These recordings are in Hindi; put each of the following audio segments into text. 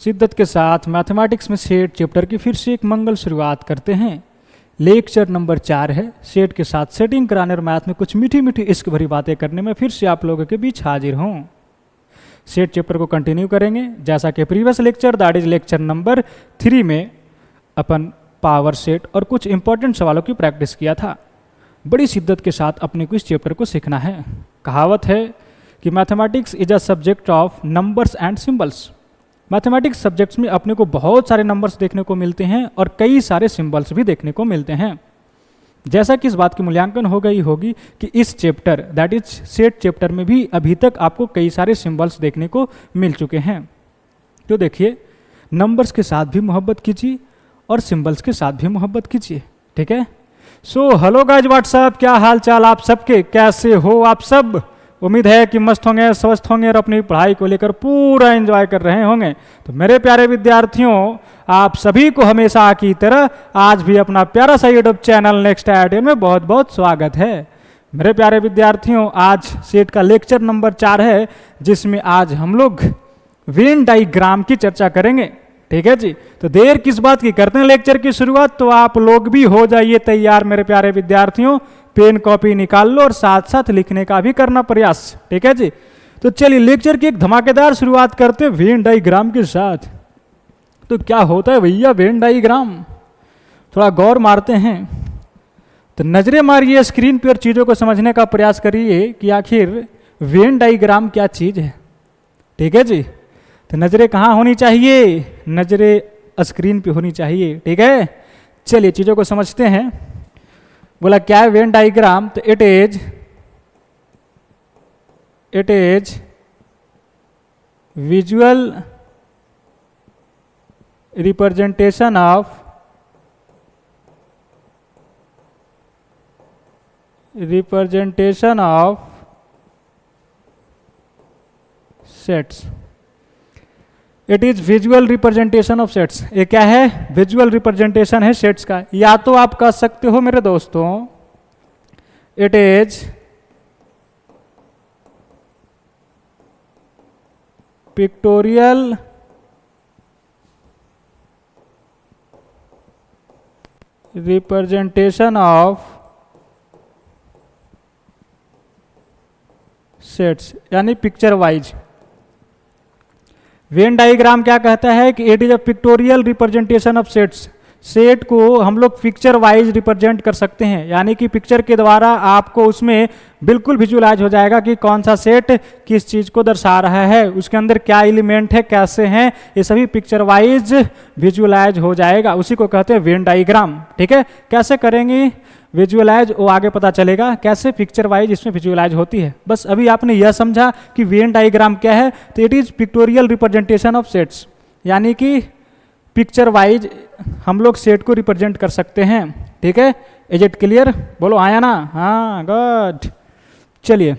शिद्दत के साथ मैथमेटिक्स में सेट चैप्टर की फिर से एक मंगल शुरुआत करते हैं। लेक्चर नंबर 4 है। सेट के साथ सेटिंग कराने और मैथ में कुछ मीठी मीठी इश्क भरी बातें करने में फिर से आप लोगों के बीच हाजिर हूँ। सेट चैप्टर को कंटिन्यू करेंगे जैसा कि previous lecture that is lecture number 3 में अपन पावर सेट और कुछ इंपॉर्टेंट सवालों की प्रैक्टिस किया था। बड़ी शिद्दत के साथ अपने को इस चैप्टर को सीखना है। कहावत है कि mathematics is a subject of numbers and symbols. Mathematics subjects में अपने को बहुत सारे नंबर्स देखने को मिलते हैं और कई सारे सिंबल्स भी देखने को मिलते हैं। जैसा कि इस बात की मूल्यांकन हो गई होगी कि इस chapter that is set chapter में भी अभी तक आपको कई सारे सिंबल्स देखने को मिल चुके हैं। तो देखिए, नंबर्स के साथ भी मोहब्बत कीजिए और सिंबल्स के साथ भी मोहब्बत कीजिए, ठीक है। सो हेलो गाइज, व्हाट्सअप, क्या हाल चाल आप सबके, कैसे हो आप सब। उम्मीद है कि मस्त होंगे, स्वस्थ होंगे और अपनी पढ़ाई को लेकर पूरा एंजॉय कर रहे होंगे। तो मेरे प्यारे विद्यार्थियों, आप सभी को हमेशा की तरह आज भी अपना प्यारा सा यूट्यूब चैनल नेक्स्ट आईडिया में बहुत बहुत स्वागत है। मेरे प्यारे विद्यार्थियों, आज सेट का लेक्चर नंबर 4 है जिसमें आज हम लोग वेन डायग्राम की चर्चा करेंगे, ठीक है जी। तो देर किस बात की, करते हैं लेक्चर की शुरुआत। तो आप लोग भी हो जाइए तैयार मेरे प्यारे विद्यार्थियों, पेन कॉपी निकाल लो और साथ साथ लिखने का भी करना प्रयास, ठीक है जी। तो चलिए लेक्चर की एक धमाकेदार शुरुआत करते हैं वेन डायग्राम के साथ। तो क्या होता है भैया वेन डायग्राम, थोड़ा गौर मारते हैं। तो नजरें मारिए स्क्रीन पर, चीजों को समझने का प्रयास करिए कि आखिर वेन डायग्राम क्या चीज है, ठीक है जी। तो नजरें कहाँ होनी चाहिए, नजरें स्क्रीन पे होनी चाहिए, ठीक है। चलिए चीजों को समझते हैं। बोला क्या है वेन डायग्राम, तो it is visual representation of sets. It is visual representation of sets. ये क्या है, विजुअल रिप्रेजेंटेशन है सेट्स का। या तो आप कह सकते हो मेरे दोस्तों, it is pictorial representation of sets, यानी पिक्चर वाइज। वेन डायग्राम क्या कहता है कि it is a pictorial representation of sets. Set को हम लोग पिक्चर वाइज रिप्रेजेंट कर सकते हैं, यानी कि पिक्चर के द्वारा आपको उसमें बिल्कुल विजुअलाइज हो जाएगा कि कौन सा सेट किस चीज को दर्शा रहा है, उसके अंदर क्या एलिमेंट है, कैसे हैं, ये सभी पिक्चर वाइज विजुअलाइज हो जाएगा। उसी को कहते हैं वेन डायग्राम, ठीक है। कैसे करेंगे विजुअलाइज, वो आगे पता चलेगा कैसे पिक्चर वाइज इसमें विजुअलाइज होती है। बस अभी आपने यह समझा कि वेन डायग्राम क्या है, तो it is pictorial representation of sets, यानी कि पिक्चर वाइज हम लोग सेट को रिप्रेजेंट कर सकते हैं, ठीक है। इज इट क्लियर, बोलो आया ना, हाँ गुड। चलिए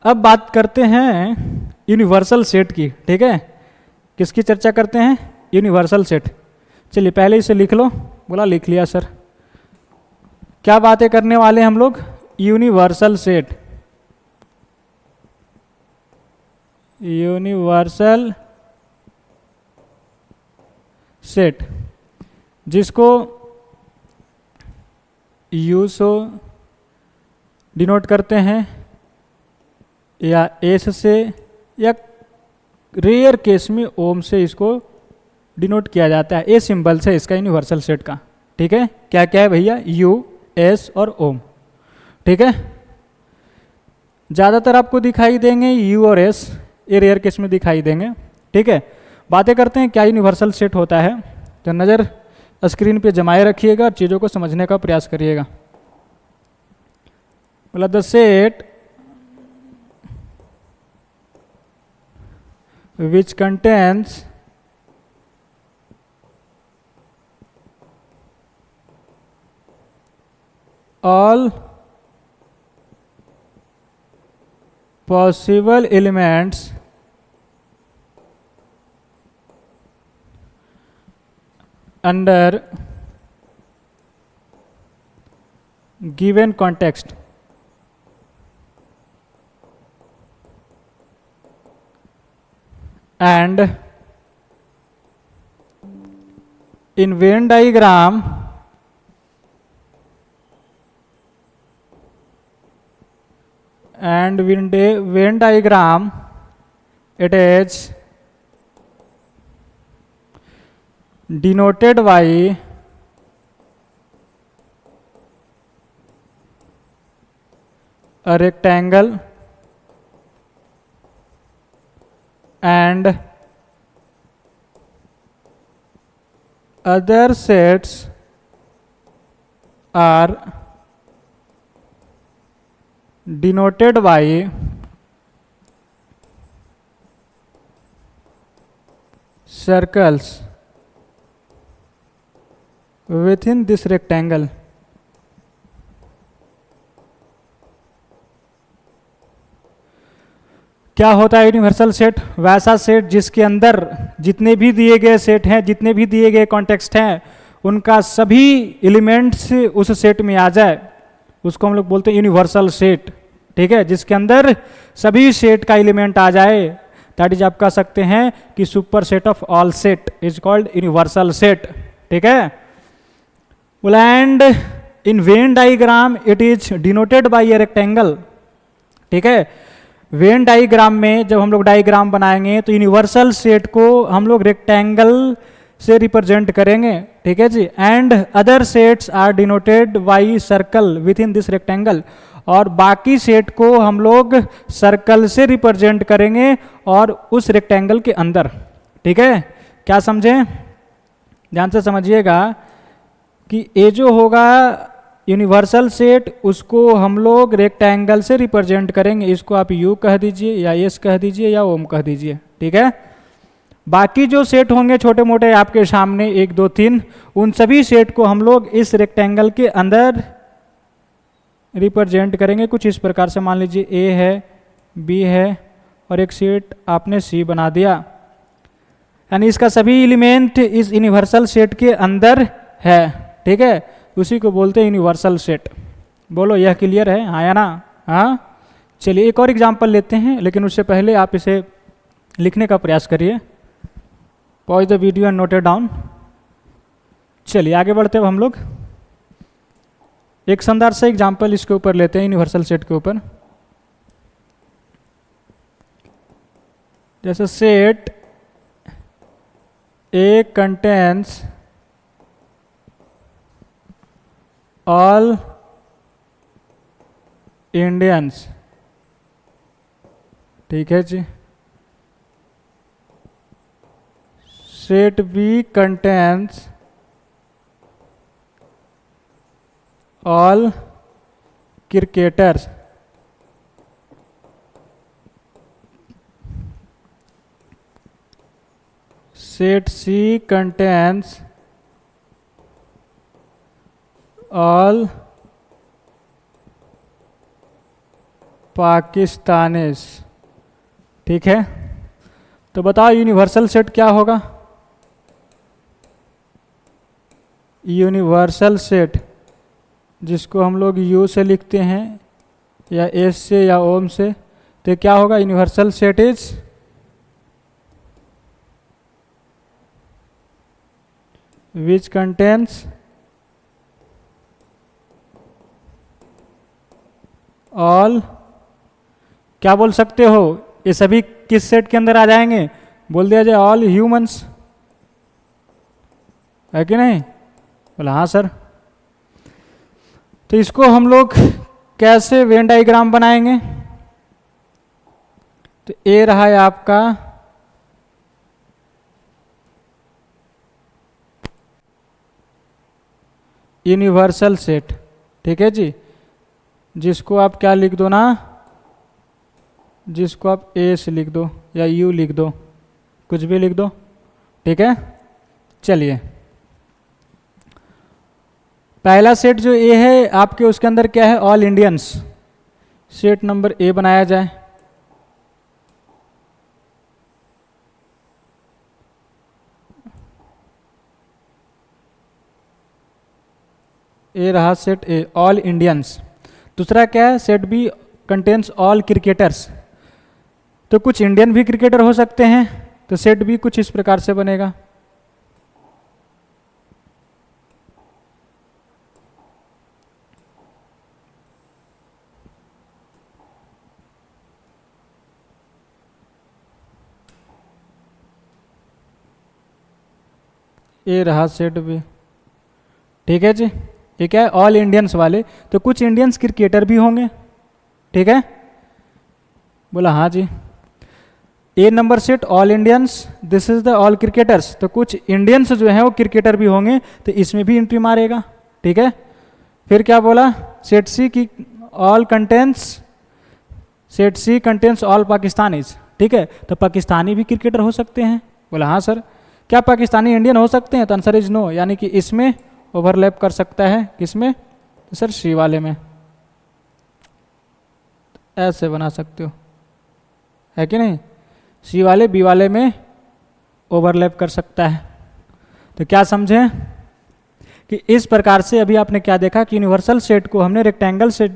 अब बात करते हैं यूनिवर्सल सेट की, ठीक है। किसकी चर्चा करते हैं, यूनिवर्सल सेट। चलिए पहले इसे लिख लो। बोला लिख लिया सर। क्या बातें करने वाले हम लोग, यूनिवर्सल सेट। यूनिवर्सल सेट जिसको यू से डिनोट करते हैं या एस से, या रेयर केस में ओम से इसको डिनोट किया जाता है। ए सिंबल से इसका यूनिवर्सल सेट का, ठीक है। क्या क्या है भैया, यू, एस और ओम, ठीक है। ज़्यादातर आपको दिखाई देंगे यू और एस, ये रेयर केस में दिखाई देंगे, ठीक है। बातें करते हैं क्या यूनिवर्सल सेट होता है। तो नज़र स्क्रीन पे जमाए रखिएगा और चीज़ों को समझने का प्रयास करिएगा। बोला the set which contains all possible elements under given context and in Venn diagram and Venn diagram it is denoted by a rectangle and other sets are denoted by circles within this rectangle. क्या होता है यूनिवर्सल सेट? वैसा सेट जिसके अंदर जितने भी दिए गए सेट हैं, जितने भी दिए गए कॉन्टेक्स्ट हैं, उनका सभी एलिमेंट्स उस सेट में आ जाए, उसको हम लोग बोलते हैं यूनिवर्सल सेट। ठीक है, जिसके अंदर सभी सेट का एलिमेंट आ जाए, दैट इज आप कह सकते हैं कि super set of all set is called universal set. ठीक है, and in Venn diagram it is denoted by a rectangle. ठीक है, वेन डाइग्राम में जब हम लोग डाइग्राम बनाएंगे तो यूनिवर्सल सेट को हम लोग रेक्टेंगल से रिप्रेजेंट करेंगे। ठीक है जी, and other sets are denoted by circle within this rectangle, और बाकी सेट को हम लोग सर्कल से रिप्रेजेंट करेंगे और उस रेक्टेंगल के अंदर। ठीक है, क्या समझें? ध्यान से समझिएगा कि ये जो होगा यूनिवर्सल सेट, उसको हम लोग रेक्टेंगल से रिप्रेजेंट करेंगे। इसको आप यू कह दीजिए या एस कह दीजिए या ओम कह दीजिए। ठीक है, बाकी जो सेट होंगे छोटे मोटे आपके सामने 1 2 3, उन सभी सेट को हम लोग इस रेक्टेंगल के अंदर रिप्रेजेंट करेंगे। कुछ इस प्रकार से, मान लीजिए ए है, बी है और एक सेट आपने सी बना दिया, यानी इसका सभी एलिमेंट इस यूनिवर्सल सेट के अंदर है। ठीक है, उसी को बोलते हैं यूनिवर्सल सेट। बोलो, यह क्लियर है? हाँ या ना? हाँ, चलिए एक और एग्जांपल लेते हैं, लेकिन उससे पहले आप इसे लिखने का प्रयास करिए। Pause the video and note it down. चलिए आगे बढ़ते हैं हम लोग। एक शानदार सा एग्जांपल इसके ऊपर लेते हैं, यूनिवर्सल सेट के ऊपर। जैसे set A contains all Indians। ठीक है जी, set B contains all cricketers। Set C contains all Pakistanis. ठीक है, तो बताओ यूनिवर्सल सेट क्या होगा? यूनिवर्सल सेट जिसको हम लोग यू से लिखते हैं या एस से या ओम से, तो क्या होगा? Universal set is which contains all, क्या बोल सकते हो? ये सभी किस सेट के अंदर आ जाएंगे? बोल दिया जाए ऑल ह्यूमंस, है कि नहीं? बोला हाँ सर। तो इसको हम लोग कैसे वेन डाइग्राम बनाएंगे? तो ये रहा है आपका यूनिवर्सल सेट। ठीक है जी, जिसको आप क्या लिख दो ना, जिसको आप ए से लिख दो या यू लिख दो, कुछ भी लिख दो। ठीक है, चलिए पहला सेट जो ए है आपके, उसके अंदर क्या है? All Indians. Set number A बनाया जाए। ए रहा सेट ए, ऑल इंडियंस। दूसरा क्या है? Set B contains all cricketers. तो कुछ इंडियन भी क्रिकेटर हो सकते हैं, तो सेट बी कुछ इस प्रकार से बनेगा। ये रहा सेट बी। ठीक है जी, ये क्या है, ऑल इंडियंस वाले, तो कुछ इंडियंस क्रिकेटर भी होंगे। ठीक है, बोला हाँ जी। A number set all Indians, this is the all cricketers, तो कुछ इंडियंस जो हैं वो क्रिकेटर भी होंगे, तो इसमें भी एंट्री मारेगा। ठीक है, फिर क्या बोला, सेट सी की ऑल कंटेंट्स, सेट सी कंटेंट्स ऑल पाकिस्तानीज। ठीक है, तो पाकिस्तानी भी क्रिकेटर हो सकते हैं। बोला हाँ सर। क्या पाकिस्तानी इंडियन हो सकते हैं, तो आंसर इज नो, यानी कि इसमें ओवरलैप कर सकता है, किसमें, तो सर सी वाले में। ऐसे बना सकते हो, है कि नहीं, सी वाले बी वाले में ओवरलैप कर सकता है। तो क्या समझे कि इस प्रकार से अभी आपने क्या देखा कि यूनिवर्सल सेट को हमने रेक्टेंगल से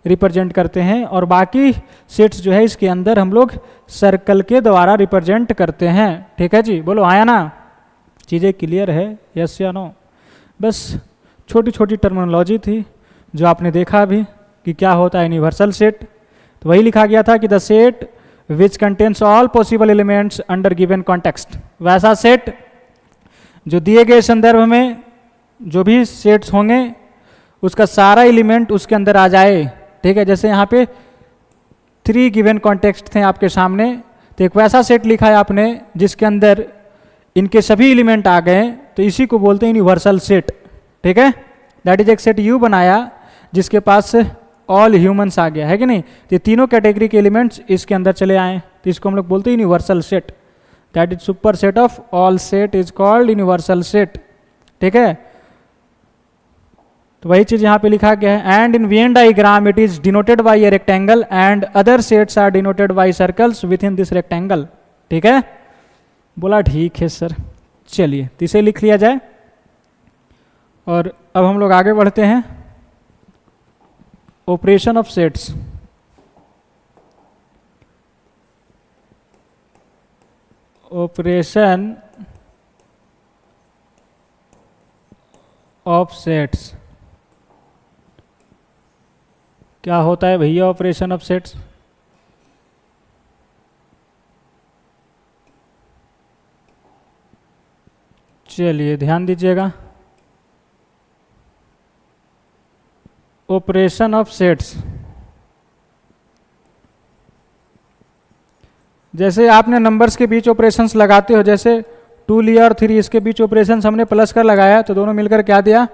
रिप्रेजेंट करते हैं और बाकी सेट्स जो है इसके अंदर हम लोग सर्कल के द्वारा रिप्रेजेंट करते हैं। ठीक है जी, बोलो आया ना, चीज़ें क्लियर है, यस या नो। बस छोटी छोटी टर्मिनोलॉजी थी जो आपने देखा अभी कि क्या होता है यूनिवर्सल सेट। तो वही लिखा गया था कि the set which contains all possible elements under given context, वैसा सेट जो दिए गए संदर्भ में जो भी सेट्स होंगे उसका सारा एलिमेंट उसके अंदर आ जाए। ठीक है, जैसे यहाँ पे 3 गिवन कॉन्टेक्स्ट थे आपके सामने, तो एक वैसा सेट लिखा है आपने जिसके अंदर इनके सभी एलिमेंट आ गए, तो इसी को बोलते हैं यूनिवर्सल सेट। ठीक है, दैट इज एक सेट यू बनाया जिसके पास ऑल ह्यूमंस आ गया, है कि नहीं, तो तीनों कैटेगरी के एलिमेंट्स इसके अंदर चले आए, तो इसको हम लोग बोलते हैं universal set. That is super set of all set is called universal set. ठीक है, तो वही चीज यहाँ पे लिखा गया है, and in Venn diagram it is denoted by a rectangle and other sets are denoted by circles within this rectangle. ठीक है, बोला ठीक है सर, चलिए तो इसे लिख लिया जाए। और अब हम लोग आगे बढ़ते हैं, operation of sets. Operation of sets क्या होता है भैया, ऑपरेशन ऑफ सेट्स? चलिए ध्यान दीजिएगा, ऑपरेशन ऑफ सेट्स, जैसे आपने नंबर्स के बीच ऑपरेशंस लगाते हो, जैसे 2 लिया और 3, इसके बीच ऑपरेशंस हमने प्लस कर लगाया तो दोनों मिलकर क्या दिया,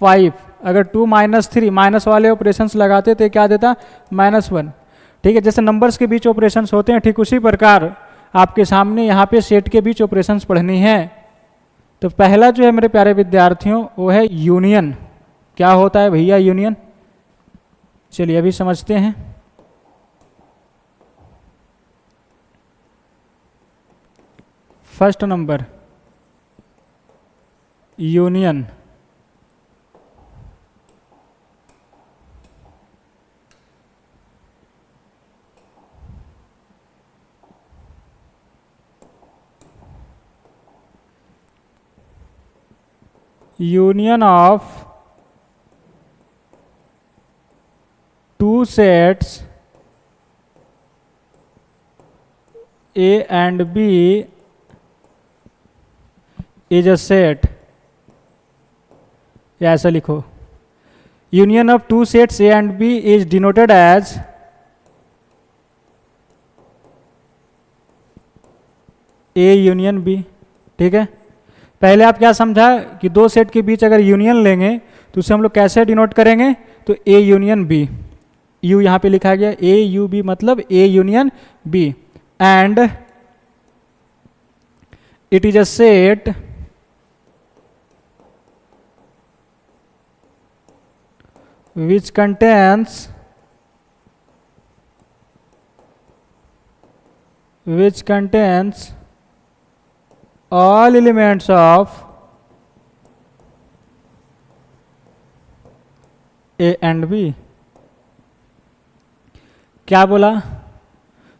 5। अगर 2 - 3 माइनस वाले ऑपरेशंस लगाते तो क्या देता, -1। ठीक है, जैसे नंबर्स के बीच ऑपरेशंस होते हैं ठीक उसी प्रकार आपके सामने यहाँ पे सेट के बीच ऑपरेशंस पढ़नी है। तो पहला जो है मेरे प्यारे विद्यार्थियों वो है यूनियन। क्या होता है भैया यूनियन? चलिए अभी समझते हैं। First number union, union of 2 sets A and B is a set, या ऐसा लिखो, union of 2 sets A and B is denoted as A union B। ठीक है, पहले आप क्या समझा कि 2 सेट के बीच अगर यूनियन लेंगे तो उसे हम लोग कैसे डिनोट करेंगे, तो A यूनियन B, U यहाँ पे लिखा गया A U B मतलब A union B, and it is a set which contains all elements of A and B। क्या बोला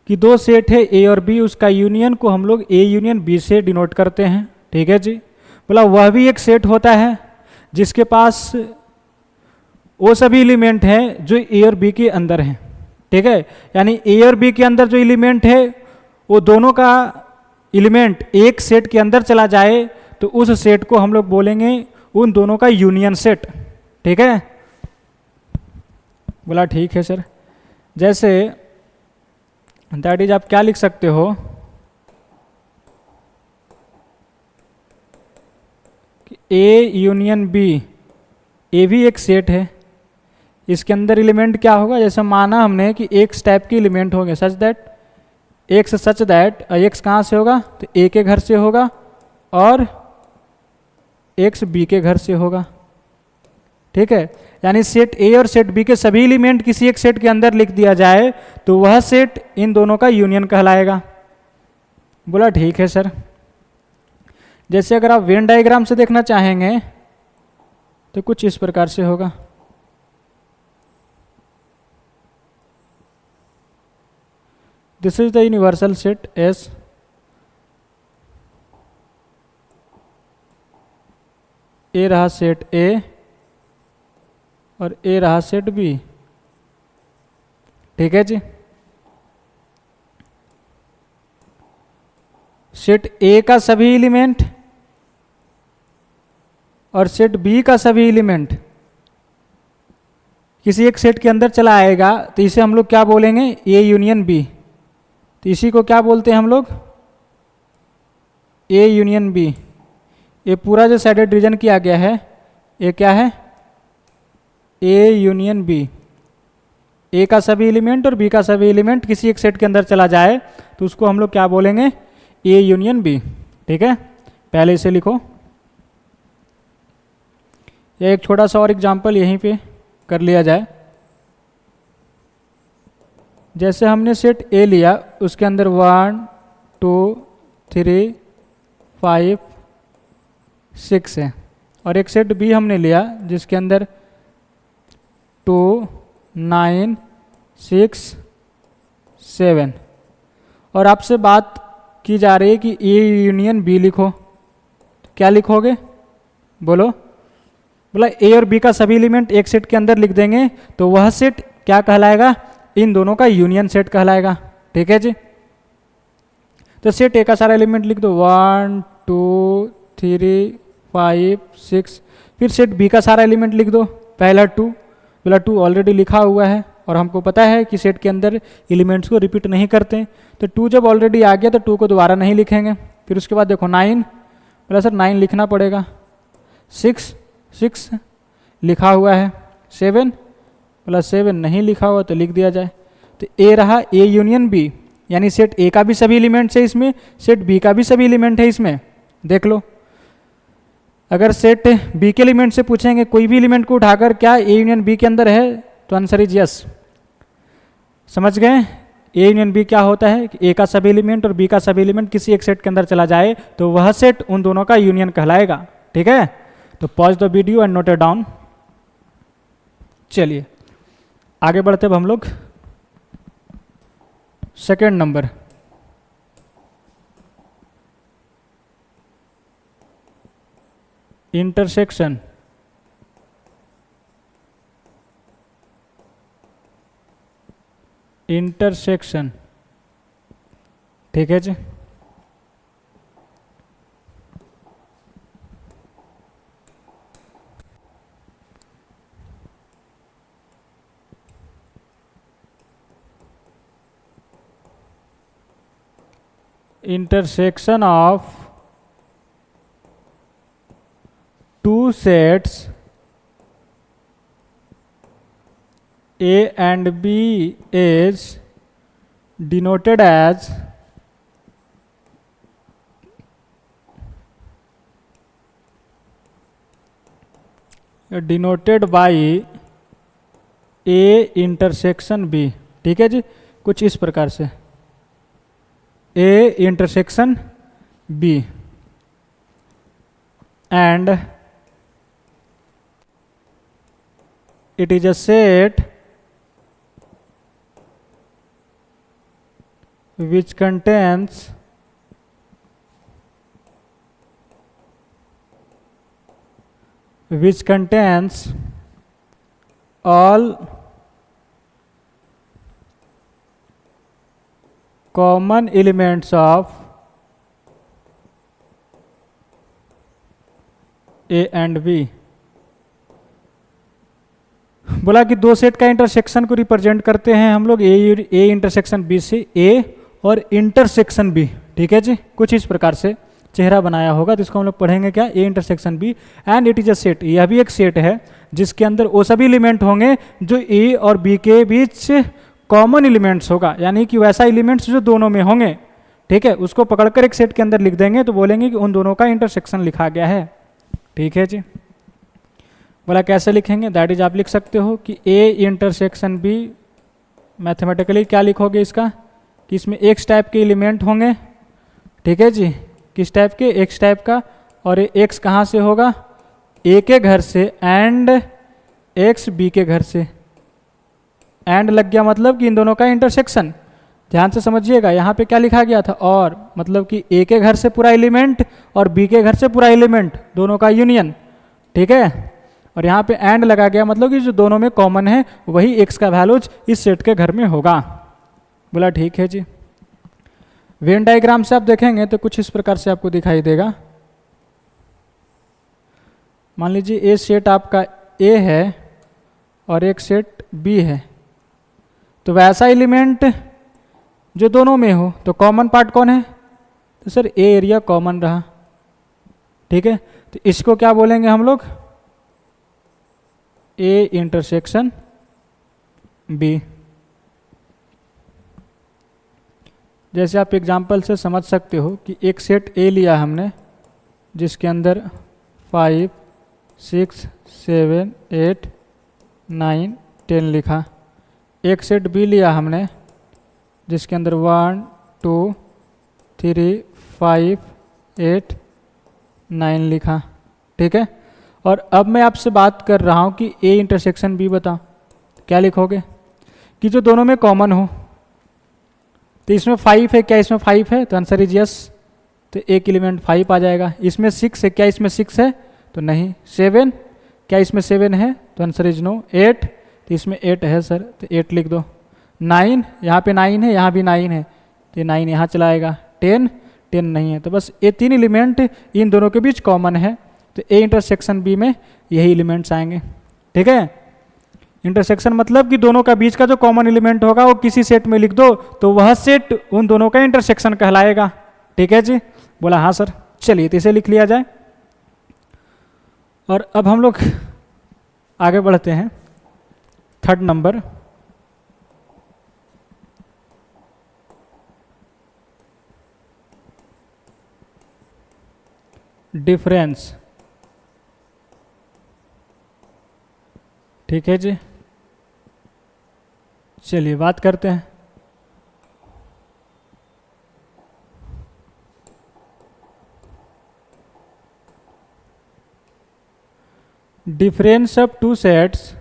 कि 2 सेट है A और B, उसका यूनियन को हम लोग A यूनियन B से डिनोट करते हैं। ठीक है जी, बोला वह भी एक सेट होता है जिसके पास वो सभी एलिमेंट हैं जो A और B के अंदर हैं। ठीक है, यानी A और B के अंदर जो एलिमेंट है वो दोनों का एलिमेंट एक सेट के अंदर चला जाए तो उस सेट को हम लोग बोलेंगे उन दोनों का यूनियन सेट। ठीक है, बोला ठीक है सर। जैसे दैट इज आप क्या लिख सकते हो कि ए यूनियन बी, ए भी एक सेट है, इसके अंदर एलिमेंट क्या होगा, जैसे माना हमने कि एक्स टाइप के एलिमेंट होंगे सच दैट एक्स कहाँ से होगा, तो ए के घर से होगा और एक्स बी के घर से होगा। ठीक है, यानी सेट ए और सेट बी के सभी एलिमेंट किसी एक सेट के अंदर लिख दिया जाए तो वह सेट इन दोनों का यूनियन कहलाएगा। बोला ठीक है सर। जैसे अगर आप वेन डायग्राम से देखना चाहेंगे तो कुछ इस प्रकार से होगा। This is the universal set S, ए रहा सेट ए और ए रहा सेट बी। ठीक है जी, सेट ए का सभी एलिमेंट और सेट बी का सभी एलिमेंट किसी एक सेट के अंदर चला आएगा तो इसे हम लोग क्या बोलेंगे, ए यूनियन बी। तो इसी को क्या बोलते हैं हम लोग, ए यूनियन बी। ये पूरा जो साइडेड डिवीजन किया गया है ये क्या है, ए यूनियन बी। ए का सभी एलिमेंट और बी का सभी एलिमेंट किसी एक सेट के अंदर चला जाए तो उसको हम लोग क्या बोलेंगे, ए यूनियन बी। ठीक है, पहले इसे लिखो। ये एक छोटा सा और एग्जांपल यहीं पे कर लिया जाए। जैसे हमने सेट ए लिया, उसके अंदर 1 2 3 5 6 है, और एक सेट बी हमने लिया जिसके अंदर 2 9 6 7, और आपसे बात की जा रही है कि ए यूनियन बी लिखो। क्या लिखोगे, बोलो। बोला ए और बी का सभी एलिमेंट एक सेट के अंदर लिख देंगे तो वह सेट क्या कहलाएगा, इन दोनों का यूनियन सेट कहलाएगा। ठीक है जी, तो सेट ए का सारा एलिमेंट लिख दो 1 2 3 5 6, फिर सेट बी का सारा एलिमेंट लिख दो, पहला 2, बोला 2 ऑलरेडी लिखा हुआ है और हमको पता है कि सेट के अंदर एलिमेंट्स को रिपीट नहीं करते, तो 2 जब ऑलरेडी आ गया तो 2 को दोबारा नहीं लिखेंगे। फिर उसके बाद देखो 9, बोला सर 9 लिखना पड़ेगा। 6 लिखा हुआ है। 7, बोला 7 नहीं लिखा हुआ तो लिख दिया जाए। तो ए रहा ए यूनियन बी, यानी सेट ए का भी सभी एलिमेंट्स है इसमें, सेट बी का भी सभी एलिमेंट है इसमें। देख लो, अगर सेट बी के एलिमेंट से पूछेंगे कोई भी एलिमेंट को उठाकर क्या ए यूनियन बी के अंदर है, तो आंसर इज यस। समझ गए, ए यूनियन बी क्या होता है कि ए का सभी एलिमेंट और बी का सभी एलिमेंट किसी एक सेट के अंदर चला जाए तो वह सेट उन दोनों का यूनियन कहलाएगा। ठीक है, तो pause the video and note it down. चलिए आगे बढ़ते अब हम लोग सेकेंड नंबर, इंटरसेक्शन। इंटरसेक्शन, ठीक है जी। intersection of two sets A and B is denoted as denoted by A intersection B। ठीक है जी, कुछ इस प्रकार से A intersection B, and it is a set which contains all common elements of A and B. बोला कि दो सेट का इंटरसेक्शन को रिप्रेजेंट करते हैं हम लोग ए इंटरसेक्शन बी से ए और इंटरसेक्शन बी। ठीक है जी, कुछ इस प्रकार से चेहरा बनाया होगा, तो इसको हम लोग पढ़ेंगे क्या, A intersection B and it is a set. यह भी एक सेट है जिसके अंदर वो सभी एलिमेंट होंगे जो ए और बी के बीच कॉमन एलिमेंट्स होगा, यानी कि वैसा एलिमेंट्स जो दोनों में होंगे। ठीक है, उसको पकड़कर एक सेट के अंदर लिख देंगे तो बोलेंगे कि उन दोनों का इंटरसेक्शन लिखा गया है। ठीक है जी, बोला कैसे लिखेंगे, दैट इज आप लिख सकते हो कि ए इंटरसेक्शन बी, मैथमेटिकली क्या लिखोगे इसका कि इसमें एक्स टाइप के एलिमेंट होंगे। ठीक है जी, किस टाइप के, एक्स टाइप का, और ये एक्स कहाँ से होगा, ए के घर से एंड एक्स बी के घर से। एंड लग गया मतलब कि इन दोनों का इंटरसेक्शन। ध्यान से समझिएगा, यहाँ पे क्या लिखा गया था, और मतलब कि ए के घर से पूरा एलिमेंट और बी के घर से पूरा एलिमेंट, दोनों का यूनियन। ठीक है, और यहाँ पे एंड लगा गया मतलब कि जो दोनों में कॉमन है वही एक्स का वैल्यूज इस सेट के घर में होगा। बोला ठीक है जी। वेन डायग्राम से आप देखेंगे तो कुछ इस प्रकार से आपको दिखाई देगा। मान लीजिए ए सेट आपका ए है और एक सेट बी है, तो वैसा एलिमेंट जो दोनों में हो तो कॉमन पार्ट कौन है, तो सर ए एरिया कॉमन रहा। ठीक है, तो इसको क्या बोलेंगे हम लोग, ए इंटरसेक्शन बी। जैसे आप एग्जाम्पल से समझ सकते हो कि एक सेट ए लिया हमने जिसके अंदर 5, 6, 7, 8, 9, 10 लिखा। एक सेट बी लिया हमने जिसके अंदर 1, 2, 3, 5, 8, 9 लिखा। ठीक है, और अब मैं आपसे बात कर रहा हूँ कि ए इंटरसेक्शन बी बताओ, क्या लिखोगे कि जो दोनों में कॉमन हो। तो इसमें 5 है, क्या इसमें 5 है, तो आंसर इज यस, तो एक एलिमेंट 5 आ जाएगा। इसमें 6 है, क्या इसमें 6 है, तो नहीं। 7, क्या इसमें 7 है, तो आंसर इज नो। 8, तो इसमें 8 है सर, तो 8 लिख दो। 9, यहाँ पे 9 है, यहाँ भी 9 है, तो ये 9 यहाँ चला आएगा। 10 नहीं है, तो बस ये 3 एलिमेंट इन दोनों के बीच कॉमन है, तो ए इंटरसेक्शन बी में यही एलिमेंट्स आएंगे। ठीक है, इंटरसेक्शन मतलब कि दोनों का बीच का जो कॉमन एलिमेंट होगा वो किसी सेट में लिख दो तो वह सेट उन दोनों का इंटरसेक्शन कहलाएगा। ठीक है जी, बोला हाँ सर, चलिए तो इसे लिख लिया जाए। और अब हम लोग आगे बढ़ते हैं। 3rd number, difference. ठीक है जी, चलिए बात करते हैं। Difference of two sets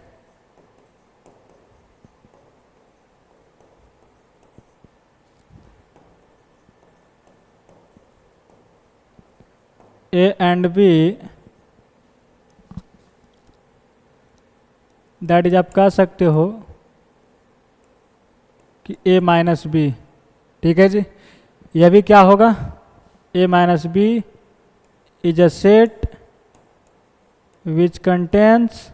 A and B, that is आप कह सकते हो कि ए माइनस बी। ठीक है जी, यह भी क्या होगा, A minus B is a set which contains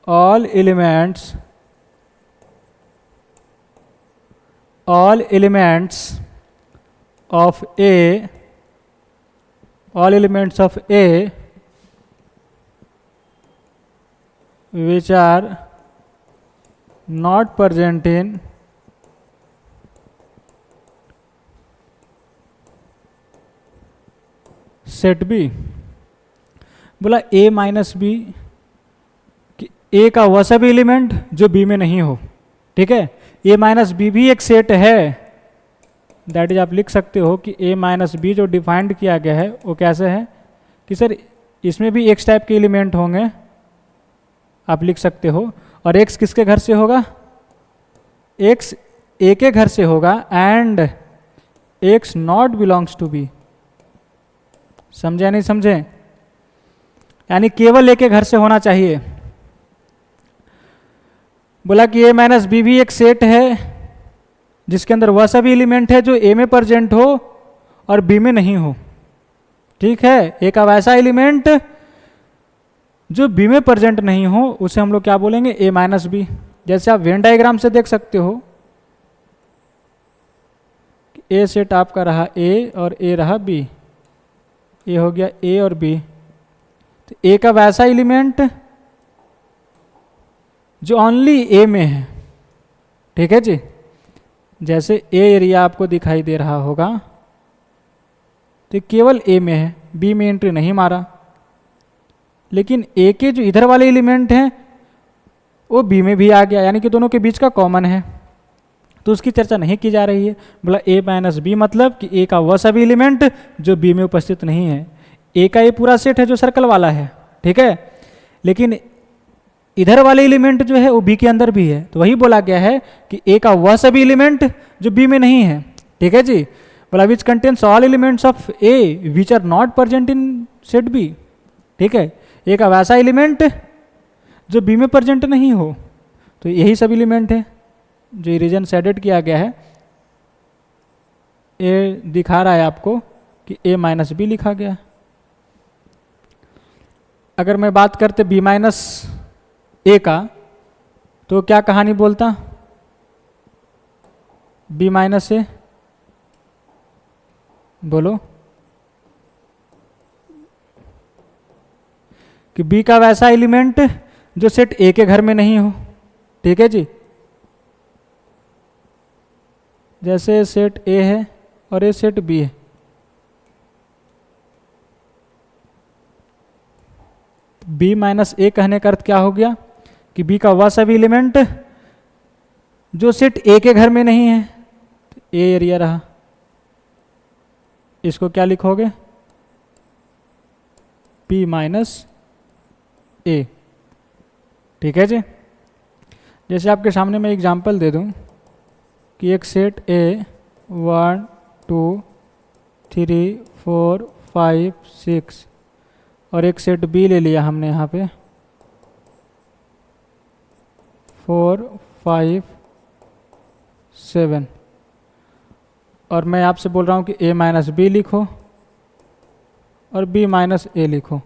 all elements of A which are not present in set B. बोला ए माइनस बी, कि ए का वह सभी एलिमेंट जो बी में नहीं हो। ठीक है, ए माइनस बी भी एक सेट है, दैट इज आप लिख सकते हो कि ए माइनस बी जो डिफाइंड किया गया है वो कैसे है कि सर इसमें भी एक्स टाइप के एलिमेंट होंगे, आप लिख सकते हो। और एक्स किसके घर से होगा, एक्स ए के घर से होगा, and X not belongs to B. समझे नहीं समझे, यानी केवल ए के घर से होना चाहिए। बोला कि ए माइनस बी भी एक सेट है जिसके अंदर वह सभी एलिमेंट है जो ए में प्रेजेंट हो और बी में नहीं हो, ठीक है। एक अब ऐसा एलिमेंट जो बी में प्रेजेंट नहीं हो उसे हम लोग क्या बोलेंगे, ए माइनस बी। जैसे आप वेन डायग्राम से देख सकते हो, ए सेट आपका रहा ए और ए रहा बी, ये हो गया ए और बी। तो ए का वैसा एलिमेंट जो ओनली ए में है, ठीक है जी। जैसे ए एरिया आपको दिखाई दे रहा होगा तो केवल ए में है, बी में एंट्री नहीं मारा। लेकिन ए के जो इधर वाले एलिमेंट हैं वो बी में भी आ गया, यानी कि दोनों के बीच का कॉमन है, तो उसकी चर्चा नहीं की जा रही है। बोला ए माइनस बी मतलब कि ए का वह सभी एलिमेंट जो बी में उपस्थित नहीं है। ए का ये पूरा सेट है जो सर्कल वाला है, ठीक है। लेकिन इधर वाले एलिमेंट जो है वो बी के अंदर भी है, तो वही बोला गया है कि ए का वह सभी एलिमेंट जो बी में नहीं है, ठीक है जी। बोला which contains all elements of A which are not present in set B, ठीक है। ए का वैसा एलिमेंट जो बी में प्रेजेंट नहीं हो, तो यही सब एलिमेंट है जो रीजन से एडेड किया गया है। ए दिखा रहा है आपको कि ए माइनस बी लिखा गया। अगर मैं बात करते बी माइनस ए का, तो क्या कहानी बोलता, बी माइनस ए, बोलो, कि बी का वैसा एलिमेंट जो सेट ए के घर में नहीं हो, ठीक है जी। जैसे सेट ए है और ये सेट बी है, बी माइनस ए कहने का अर्थ क्या हो गया कि बी का वह सभी एलिमेंट जो सेट ए के घर में नहीं है, ए एरिया रहा, इसको क्या लिखोगे, बी माइनस ए, ठीक है जी। जैसे आपके सामने मैं एग्जांपल दे दूं कि एक सेट ए 1 2 3 4 5 6 और एक सेट बी ले लिया हमने यहाँ पे 4 5 7, और मैं आपसे बोल रहा हूँ कि ए माइनस बी लिखो और बी माइनस ए लिखो।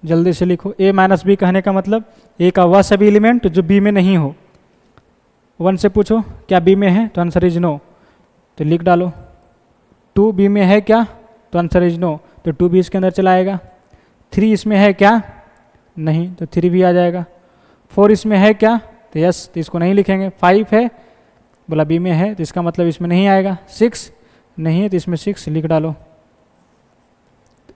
जल्दी से लिखो। ए माइनस बी कहने का मतलब ए का वह सभी एलिमेंट जो बी में नहीं हो। 1 से पूछो क्या बी में है, तो आंसर इज नो, तो लिख डालो। 2 बी में है क्या, तो आंसर इज नो, तो 2 भी इसके अंदर चला आएगा। 3 इसमें है क्या, नहीं, तो 3 भी आ जाएगा। 4 इसमें है क्या, तो यस, तो इसको नहीं लिखेंगे। 5 है, बोला बी में है, तो इसका मतलब इसमें नहीं आएगा। 6 नहीं है, तो इसमें 6 लिख डालो।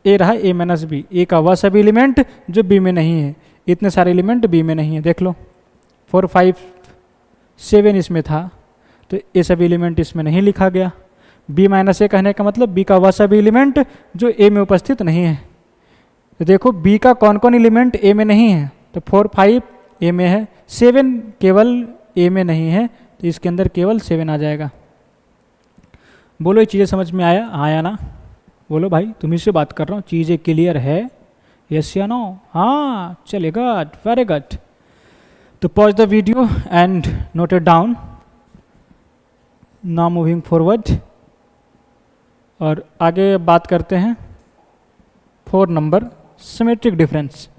ए रहा ए माइनस बी, ए का वह सभी एलिमेंट जो बी में नहीं है। इतने सारे एलिमेंट बी में नहीं है, देख लो। 4 5 7 इसमें था, तो ये सभी एलिमेंट इसमें नहीं लिखा गया। बी माइनस ए कहने का मतलब बी का वह सभी एलिमेंट जो ए में उपस्थित नहीं है। तो देखो बी का कौन कौन एलिमेंट ए में नहीं है, तो 4 5 ए में है, 7 केवल ए में नहीं है, तो इसके अंदर केवल 7 आ जाएगा। बोलो ये चीज़ें समझ में आया ना? बोलो भाई, तुम्ही से बात कर रहा हूँ, चीज़ें क्लियर है, यस या नो? हाँ, चलेगा, वेरी गुड। तो pause the video and note it down. Now moving forward, और आगे बात करते हैं 4 number, symmetric difference.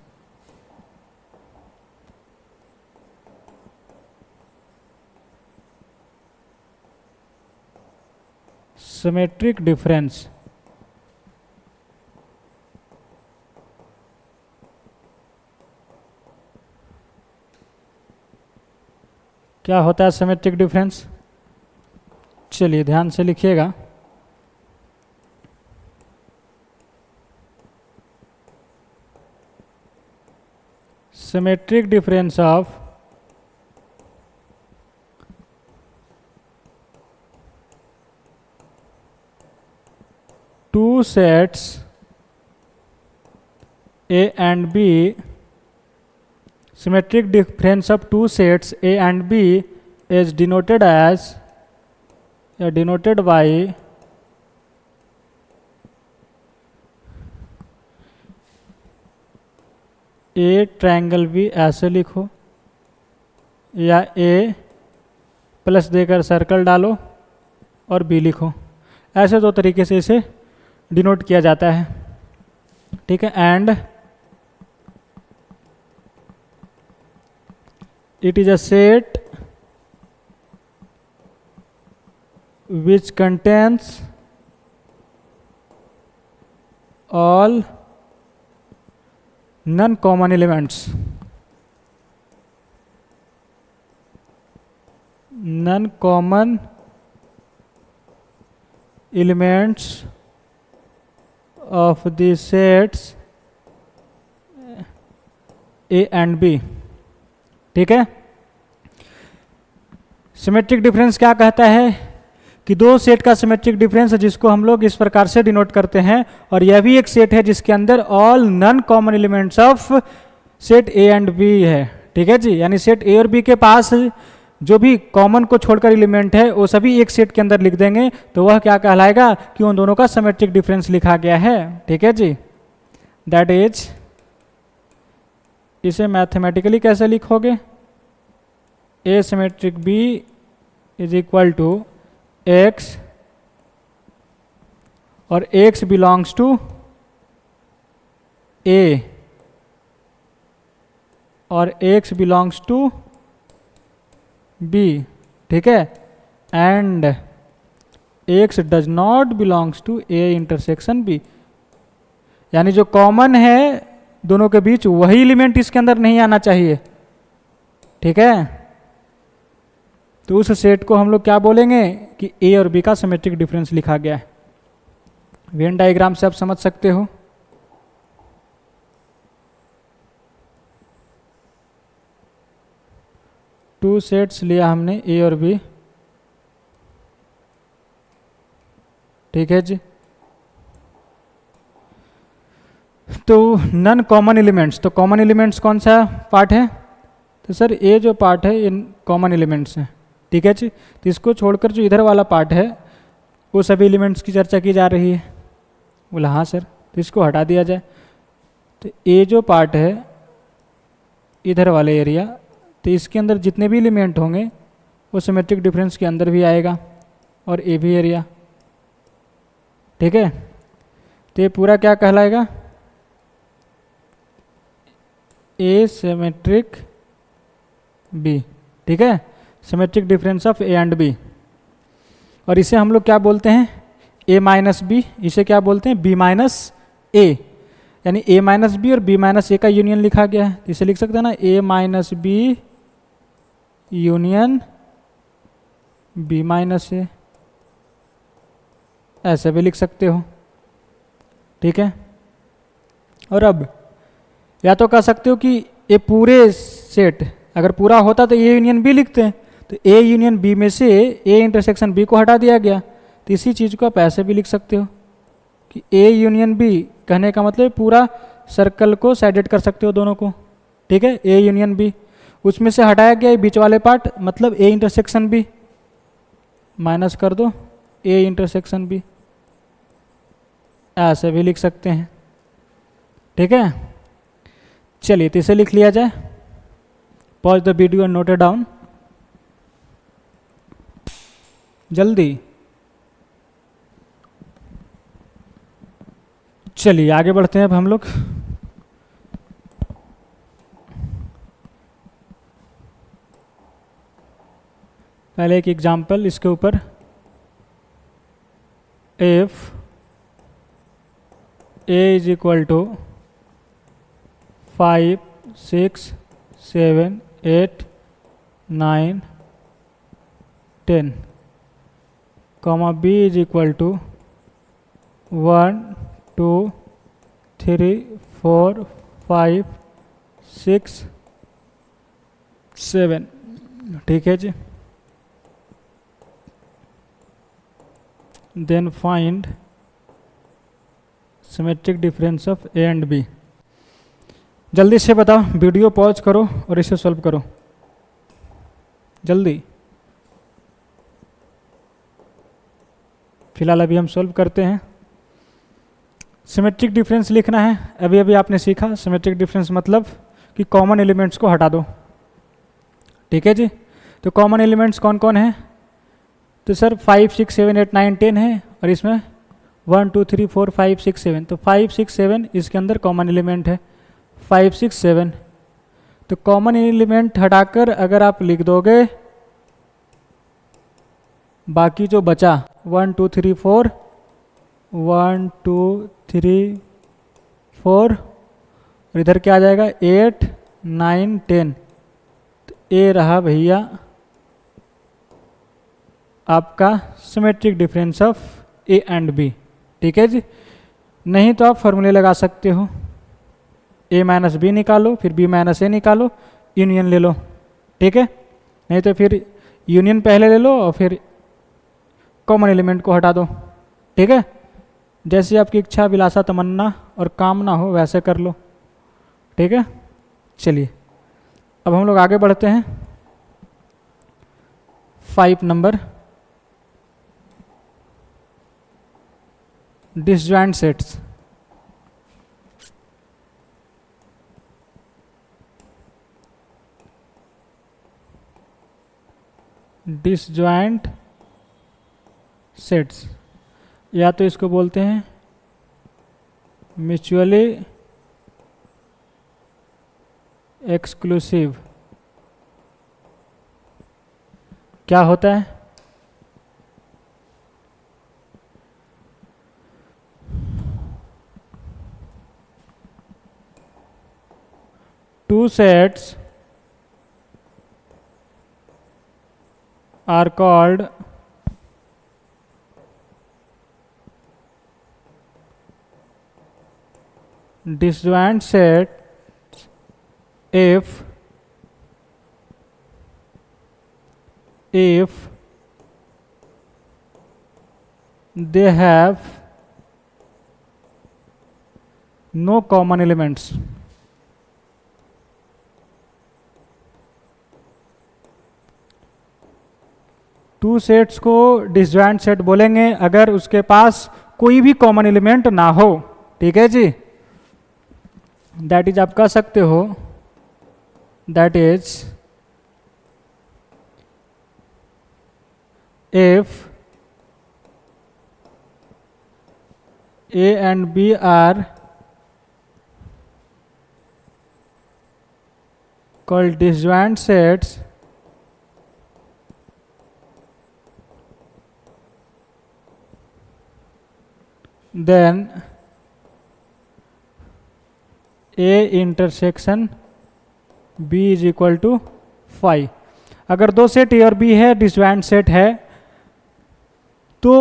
Symmetric difference क्या होता है? सिमेट्रिक डिफरेंस, चलिए ध्यान से लिखिएगा। Symmetric difference of two sets A and B, symmetric difference of two sets A and B is denoted by A triangle B, ऐसे लिखो, या A प्लस देकर सर्कल डालो और बी लिखो। ऐसे दो तरीके से इसे डिनोट किया जाता है, ठीक है। And it is a set which contains all non-common elements, non-common elements of the sets A and B, ठीक है। सिमेट्रिक डिफरेंस क्या कहता है कि दो सेट का सिमेट्रिक डिफरेंस है जिसको हम लोग इस प्रकार से डिनोट करते हैं, और यह भी एक सेट है जिसके अंदर all non common elements of set A and B है, ठीक है जी। यानी सेट ए और बी के पास जो भी कॉमन को छोड़कर एलिमेंट है वो सभी एक सेट के अंदर लिख देंगे, तो वह क्या कहलाएगा कि उन दोनों का सिमेट्रिक डिफरेंस लिखा गया है, ठीक है जी। दैट इज, इसे मैथमेटिकली कैसे लिखोगे, A symmetric B is equal to x और x बिलोंग्स टू A और x बिलोंग्स टू B, ठीक है। And x does not belongs to A intersection B, यानी जो कॉमन है दोनों के बीच वही एलिमेंट इसके अंदर नहीं आना चाहिए, ठीक है। तो उस सेट को हम लोग क्या बोलेंगे कि ए और बी का सिमेट्रिक डिफरेंस लिखा गया है। वेन डायग्राम से आप समझ सकते हो। टू सेट्स लिया हमने ए और बी, ठीक है जी। तो नन कॉमन एलिमेंट्स, तो कॉमन एलिमेंट्स कौन सा पार्ट है, तो सर ये जो पार्ट है ये कॉमन एलिमेंट्स हैं, ठीक है जी। तो इसको छोड़कर जो इधर वाला पार्ट है वो सभी एलिमेंट्स की चर्चा की जा रही है। बोला हाँ सर, तो इसको हटा दिया जाए। तो ये जो पार्ट है इधर वाले एरिया, तो इसके अंदर जितने भी एलिमेंट होंगे वो सिमेट्रिक डिफरेंस के अंदर भी आएगा, और ए भी एरिया, ठीक है। तो ये पूरा क्या कहलाएगा, ए सिमेट्रिक बी, ठीक है। Symmetric difference of A and B, और इसे हम लोग क्या बोलते हैं, ए माइनस बी, इसे क्या बोलते हैं बी माइनस ए, यानी ए माइनस बी और बी माइनस ए का यूनियन लिखा गया है। इसे लिख सकते हैं ना, A minus B union B minus A, ऐसे भी लिख सकते हो, ठीक है। और अब या तो कह सकते हो कि ये पूरे सेट अगर पूरा होता तो ए यूनियन बी लिखते हैं, तो ए यूनियन बी में से ए इंटरसेक्शन बी को हटा दिया गया, तो इसी चीज़ को आप ऐसे भी लिख सकते हो कि ए यूनियन बी, कहने का मतलब पूरा सर्कल को साइडेड कर सकते हो दोनों को, ठीक है। ए यूनियन बी, उसमें से हटाया गया बीच वाले पार्ट, मतलब ए इंटरसेक्शन बी, माइनस कर दो ए इंटरसेक्शन बी, ऐसे भी लिख सकते हैं, ठीक है। चलिए तो इसे लिख लिया जाए। Pause the video and note it down जल्दी। चलिए आगे बढ़ते हैं अब हम लोग। पहले एक एग्जाम्पल इसके ऊपर, if A is equal to 5, 6, 7, 8, 9, 10, comma b is equal to 1, 2, 3, 4, 5, 6, 7, ठीक है जी। Then find symmetric difference of A and B. जल्दी से बताओ, वीडियो पॉज करो और इसे सॉल्व करो जल्दी। फिलहाल अभी हम सॉल्व करते हैं। सिमेट्रिक डिफरेंस लिखना है। अभी अभी आपने सीखा सिमेट्रिक डिफरेंस मतलब कि कॉमन एलिमेंट्स को हटा दो, ठीक है जी। तो कॉमन एलिमेंट्स कौन कौन है, तो सर 5 6 7 8 9 10 है और इसमें 1 2 3 4 5 6 7, तो 5 6 7 इसके अंदर कॉमन एलिमेंट है 5 6 7। तो कॉमन एलिमेंट हटाकर अगर आप लिख दोगे बाकी जो बचा 1 2 3 4 1 2 3 4 और इधर क्या आ जाएगा 8 9 10। तो ए रहा भैया आपका symmetric difference of A and B. ठीक है जी। नहीं तो आप फॉर्मूले लगा सकते हो, ए माइनस बी निकालो फिर बी माइनस ए निकालो, यूनियन ले लो। ठीक है, नहीं तो फिर यूनियन पहले ले लो और फिर कॉमन एलिमेंट को हटा दो। ठीक है, जैसी आपकी इच्छा विलासा तमन्ना और कामना हो वैसे कर लो। ठीक है, चलिए अब हम लोग आगे बढ़ते हैं 5 number, disjoint sets. Disjoint sets या तो इसको बोलते हैं म्यूचुअली एक्सक्लूसिव। क्या होता है? Two sets are called disjoint sets if they have no common elements। Two sets को डिसजॉइंट सेट बोलेंगे अगर उसके पास कोई भी कॉमन एलिमेंट ना हो। ठीक है जी, दैट इज आप कह सकते हो that is if A and B are called disjoint sets then A intersection B is equal to 5। अगर दो सेट ए और बी है, डिसजॉइंट सेट है, तो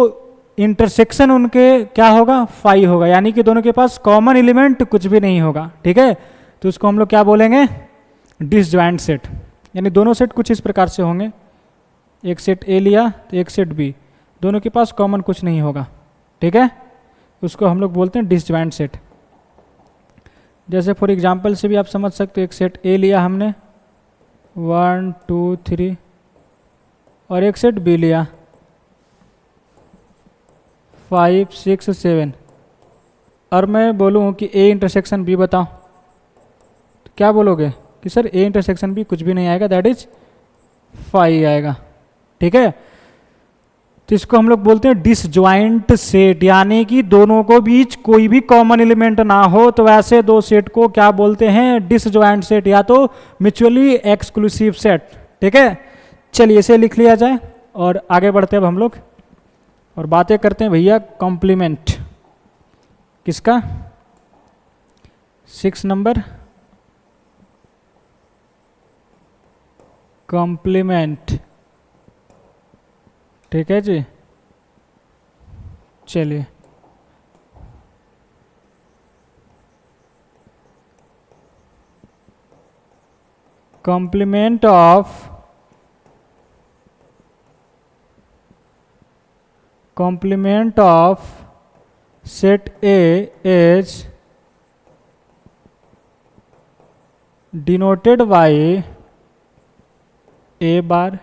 इंटरसेक्शन उनके क्या होगा 5 होगा, यानी कि दोनों के पास कॉमन एलिमेंट कुछ भी नहीं होगा। ठीक है, तो उसको हम लोग क्या बोलेंगे डिसजॉइंट सेट। यानी दोनों सेट कुछ इस प्रकार से होंगे, एक सेट ए लिया तो एक सेट बी, दोनों के पास कॉमन कुछ नहीं होगा। ठीक है, उसको हम लोग बोलते हैं डिसजॉइंट सेट। जैसे फॉर एग्जांपल से भी आप समझ सकते हो, एक सेट ए लिया हमने 1 2 3 और एक सेट बी लिया 5 6 7 और मैं बोलूँ कि ए इंटरसेक्शन बी बताओ, तो क्या बोलोगे कि सर ए इंटरसेक्शन बी कुछ भी नहीं आएगा, दैट इज 5 आएगा। ठीक है, तो इसको हम लोग बोलते हैं डिसजॉइंट सेट, यानी कि दोनों को बीच कोई भी कॉमन एलिमेंट ना हो, तो ऐसे दो सेट को क्या बोलते हैं डिसजॉइंट सेट या तो म्यूचुअली एक्सक्लूसिव सेट। ठीक है, चलिए इसे लिख लिया जाए और आगे बढ़ते हैं अब हम लोग और बातें करते हैं भैया कॉम्प्लीमेंट किसका, 6 नंबर कॉम्प्लीमेंट। ठीक है जी, चलिए complement of set A is denoted by A बार,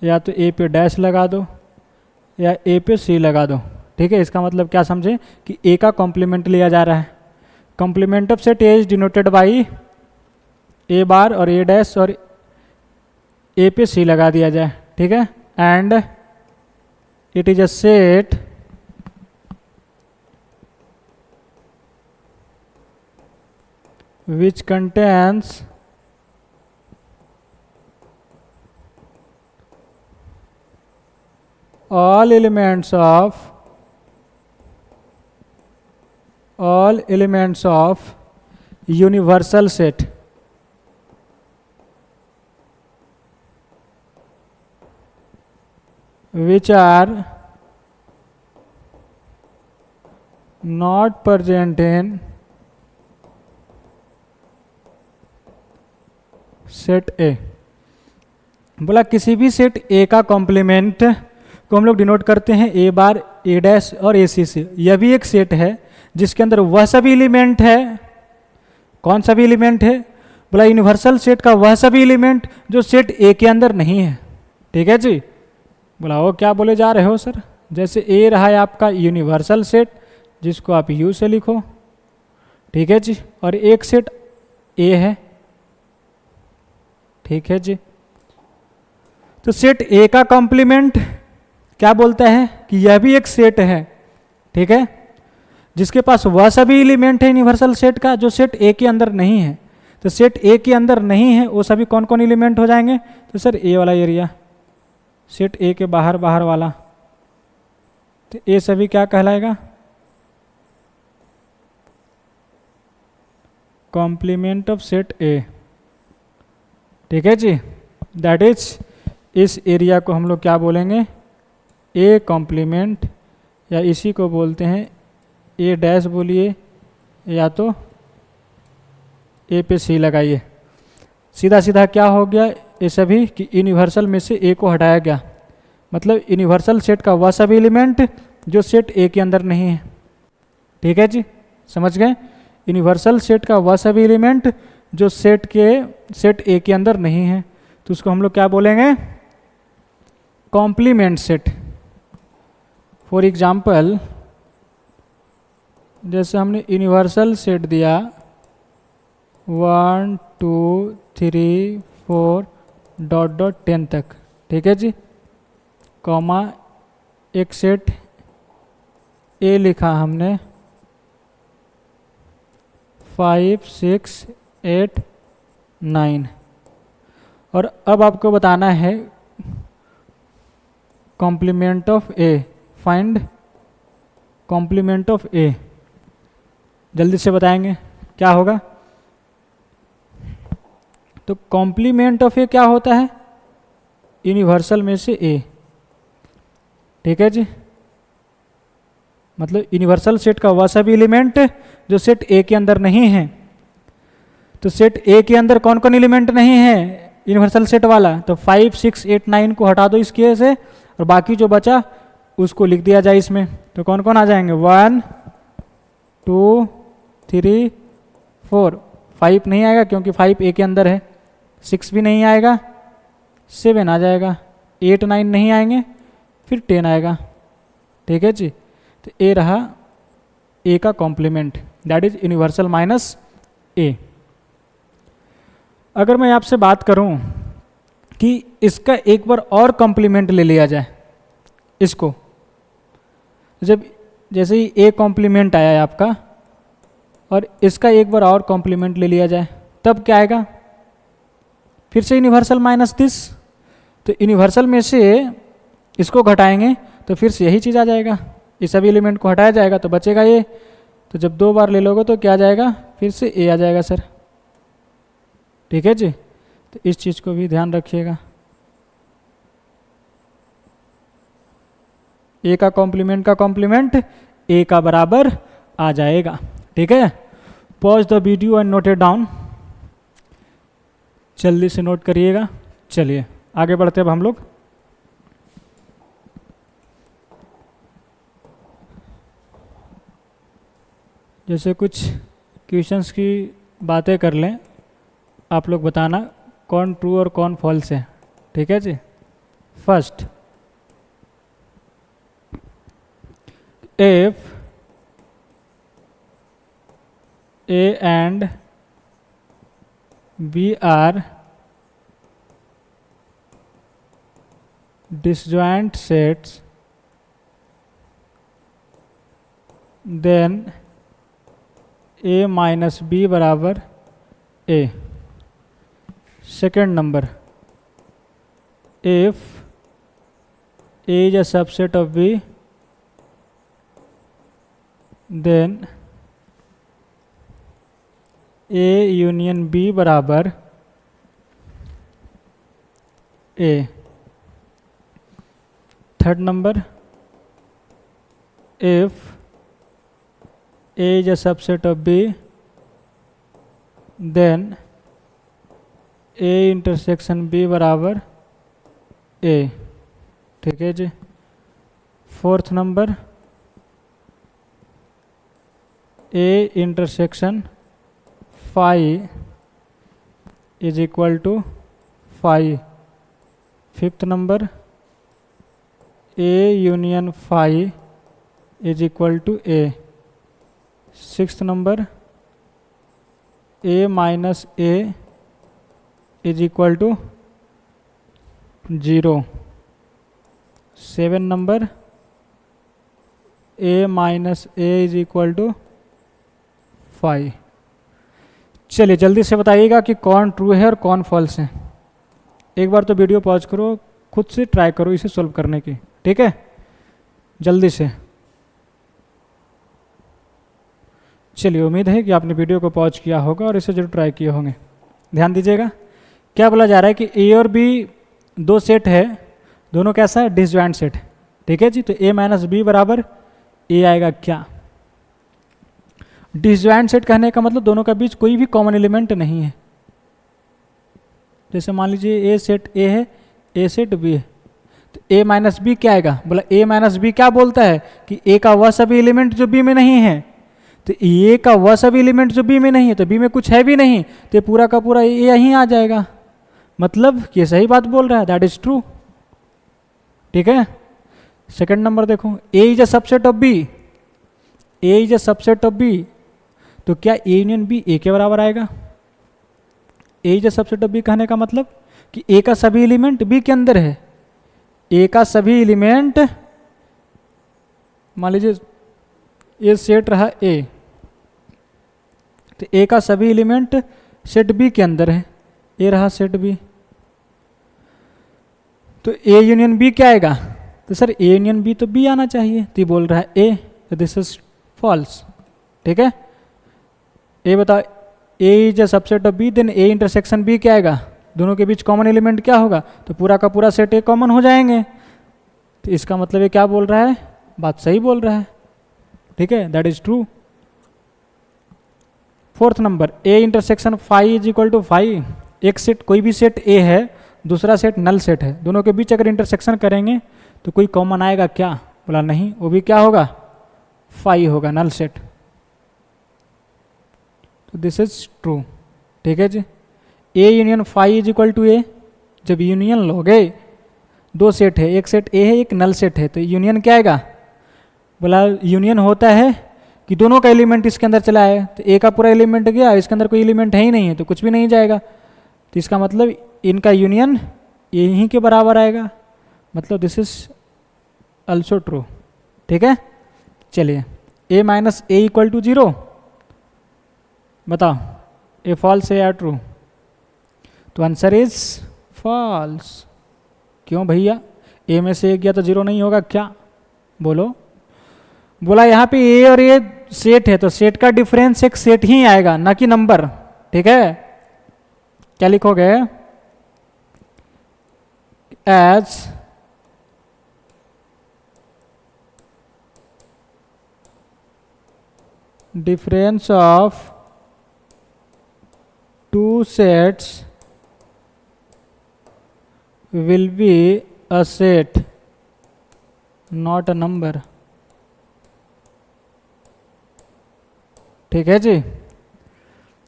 या तो ए पे डैश लगा दो या ए पे सी लगा दो। ठीक है, इसका मतलब क्या समझे कि ए का कॉम्प्लीमेंट लिया जा रहा है। Complement of set A is denoted by A bar और ए डैश और ए पे सी लगा दिया जाए। ठीक है, and it is a set which contains all elements of universal set which are not present in set ए। बोला किसी भी सेट ए का कॉम्प्लीमेंट को हम लोग डिनोट करते हैं ए बार, ए डैश और ए सी से। यह भी एक सेट है जिसके अंदर वह सभी एलिमेंट है। कौन सा भी एलिमेंट है? बोला यूनिवर्सल सेट का वह सभी एलिमेंट जो सेट ए के अंदर नहीं है। ठीक है जी। बोला वो क्या बोले जा रहे हो सर? जैसे ए रहा है आपका यूनिवर्सल सेट जिसको आप यू से लिखो। ठीक है जी। और एक सेट ए है। ठीक है जी। तो सेट ए का कॉम्प्लीमेंट क्या बोलता है कि यह भी एक सेट है। ठीक है, जिसके पास वह सभी एलिमेंट है यूनिवर्सल सेट का जो सेट ए के अंदर नहीं है। तो सेट ए के अंदर नहीं है वो सभी कौन कौन एलिमेंट हो जाएंगे? तो सर ए वाला एरिया, सेट ए के बाहर बाहर वाला, तो ए सभी क्या कहलाएगा? Complement of set A. ठीक है जी। दैट इज इस एरिया को हम लोग क्या बोलेंगे? ए कॉम्प्लीमेंट, या इसी को बोलते हैं ए डैश बोलिए या तो ए पे सी लगाइए। सीधा सीधा क्या हो गया ये सभी कि यूनिवर्सल में से ए को हटाया गया। मतलब यूनिवर्सल सेट का वह सभी एलिमेंट जो सेट ए के अंदर नहीं है। ठीक है जी, समझ गए? यूनिवर्सल सेट का वह सभी एलिमेंट जो सेट ए के अंदर नहीं है, तो उसको हम लोग क्या बोलेंगे? Complement set. फॉर एग्जाम्पल जैसे हमने यूनिवर्सल सेट दिया 1 2 3 4 डॉट डॉट 10 तक। ठीक है जी। कॉमा एक सेट ए लिखा हमने 5 6 8 9। और अब आपको बताना है complement of A. Find complement of A. जल्दी से बताएंगे क्या होगा? तो कॉम्प्लीमेंट ऑफ ए क्या होता है? यूनिवर्सल में से ए। ठीक है जी। मतलब यूनिवर्सल सेट का वह सभी एलिमेंट जो सेट ए के अंदर नहीं है। तो सेट ए के अंदर कौन कौन एलिमेंट नहीं है यूनिवर्सल सेट वाला? तो 5 6 8 9 को हटा दो इसके से, और बाकी जो बचा उसको लिख दिया जाए इसमें। तो कौन कौन आ जाएंगे? 1 2 3 4। 5 नहीं आएगा क्योंकि 5 ए के अंदर है। 6 भी नहीं आएगा, 7 आ जाएगा। 8 9 नहीं आएंगे, फिर 10 आएगा। ठीक है जी। तो ए रहा ए का complement, that is universal minus A. अगर मैं आपसे बात करूं कि इसका एक बार और कॉम्प्लीमेंट ले लिया जाए, इसको जब जैसे ही ए कॉम्प्लीमेंट आया है आपका और इसका एक बार और कॉम्प्लीमेंट ले लिया जाए, तब क्या आएगा? फिर से यूनिवर्सल माइनस दिस। तो यूनिवर्सल में से इसको घटाएंगे तो फिर से यही चीज़ आ जाएगा। इस सभी एलिमेंट को हटाया जाएगा तो बचेगा ये। तो जब 2 बार ले लोगे तो क्या आ जाएगा? फिर से ए आ जाएगा सर। ठीक है जी। तो इस चीज़ को भी ध्यान रखिएगा। ए का कॉम्प्लीमेंट ए का बराबर आ जाएगा। ठीक है। Pause the video and note it down. जल्दी से नोट करिएगा। चलिए आगे बढ़ते अब हम लोग। जैसे कुछ क्वेश्चंस की बातें कर लें, आप लोग बताना कौन ट्रू और कौन फॉल्स है। ठीक है जी। First, if A and B are disjoint sets then A minus B बराबर A. Second number, if A is a subset of B then A union B बराबर A. Third number, if A is a subset of B then A intersection B बराबर ए। ठीक है जी। Fourth number, A intersection phi is equal to phi. Fifth number, A union phi is equal to A. Sixth number, A minus A is equal to 0। Seven number, A minus A is equal to 5। चलिए जल्दी से बताइएगा कि कौन ट्रू है और कौन फॉल्स है। एक बार तो वीडियो पॉज करो, खुद से ट्राई करो इसे सॉल्व करने की, ठीक है, जल्दी से। चलिए उम्मीद है कि आपने वीडियो को पॉज किया होगा और इसे जरूर ट्राई किए होंगे। ध्यान दीजिएगा, क्या बोला जा रहा है कि ए और बी दो सेट है, दोनों कैसा है, डिसजॉइंट सेट। ठीक है जी, तो ए माइनस बी बराबर ए आएगा क्या। डिसजॉइंट सेट कहने का मतलब दोनों के बीच कोई भी कॉमन एलिमेंट नहीं है। जैसे मान लीजिए ए सेट ए है, ए सेट बी है, तो ए माइनस बी क्या आएगा, बोला ए माइनस बी क्या बोलता है कि ए का वह सभी एलिमेंट जो बी में नहीं है, तो ए का वह सभी एलिमेंट जो बी में नहीं है, तो बी में कुछ है भी नहीं, तो पूरा का पूरा ए यहीं आ जाएगा। मतलब ये सही बात बोल रहा है, दैट इज ट्रू। ठीक है। सेकंड नंबर देखो, A is a subset of B, A is a subset of B, तो क्या ए यूनियन बी ए के बराबर आएगा। A is a subset of B कहने का मतलब कि ए का सभी एलिमेंट बी के अंदर है। ए का सभी एलिमेंट, मान लीजिए ये सेट रहा ए, तो ए का सभी एलिमेंट सेट बी के अंदर है, ए रहा सेट बी, तो ए यूनियन बी क्या आएगा, तो सर ए यूनियन बी तो बी आना चाहिए, तो ये बोल रहा है ए, तो दिस इज फॉल्स। ठीक है। ए बताओ, A is a subset of B then A intersection B क्या आएगा, दोनों के बीच कॉमन एलिमेंट क्या होगा, तो पूरा का पूरा सेट ए कॉमन हो जाएंगे, तो इसका मतलब ये क्या बोल रहा है, बात सही बोल रहा है। ठीक है, that is true. Fourth number, A intersection phi is equal to phi. एक सेट, कोई भी सेट ए है, दूसरा सेट नल सेट है, दोनों के बीच अगर इंटरसेक्शन करेंगे तो कोई कॉमन आएगा क्या, बोला नहीं, वो भी क्या होगा, फाई होगा, नल सेट। तो दिस इज ट्रू। ठीक है जी। A union phi is equal to A, जब यूनियन लोगे, दो सेट है, एक सेट ए है एक नल सेट है, तो यूनियन क्या आएगा, बोला यूनियन होता है कि दोनों का एलिमेंट इसके अंदर चला है, तो ए का पूरा एलिमेंट गया, इसके अंदर कोई एलिमेंट है ही नहीं है, तो कुछ भी नहीं जाएगा, तो इसका मतलब इनका यूनियन यहीं के बराबर आएगा, मतलब दिस इज ऑल्सो ट्रू। ठीक है। चलिए, ए माइनस ए इक्वल टू 0, बताओ ए फॉल्स है या ट्रू, तो आंसर इज फॉल्स। क्यों भैया, ए में से एक गया तो 0 नहीं होगा क्या, बोलो। बोला यहाँ पे ए और ए सेट है, तो सेट का डिफरेंस एक सेट ही आएगा, ना कि नंबर। ठीक है। क्या लिखोगे, age difference of two sets will be a set, not a number। ठीक है जी।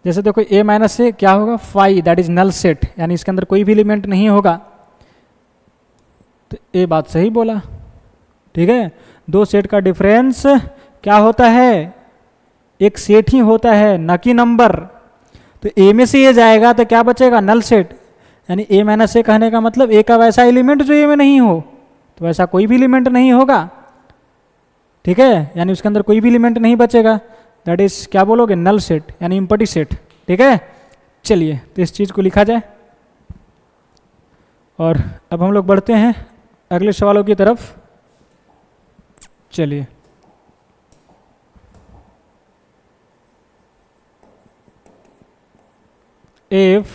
जैसे देखो a माइनस से क्या होगा, phi, that is null set, यानी इसके अंदर कोई भी एलिमेंट नहीं होगा, तो ए बात सही बोला। ठीक है। दो सेट का डिफरेंस क्या होता है, एक सेट ही होता है, न कि नंबर। तो ए में से ये जाएगा तो क्या बचेगा, नल सेट, यानी ए माइनस ए कहने का मतलब ए का वैसा एलिमेंट जो ए में नहीं हो, तो वैसा कोई भी एलिमेंट नहीं होगा। ठीक है, यानी उसके अंदर कोई भी एलिमेंट नहीं बचेगा, दैट इज क्या बोलोगे, नल सेट यानी इम्पटी सेट। ठीक है, चलिए तो इस चीज़ को लिखा जाए। और अब हम लोग बढ़ते हैं अगले सवालों की तरफ। चलिए, if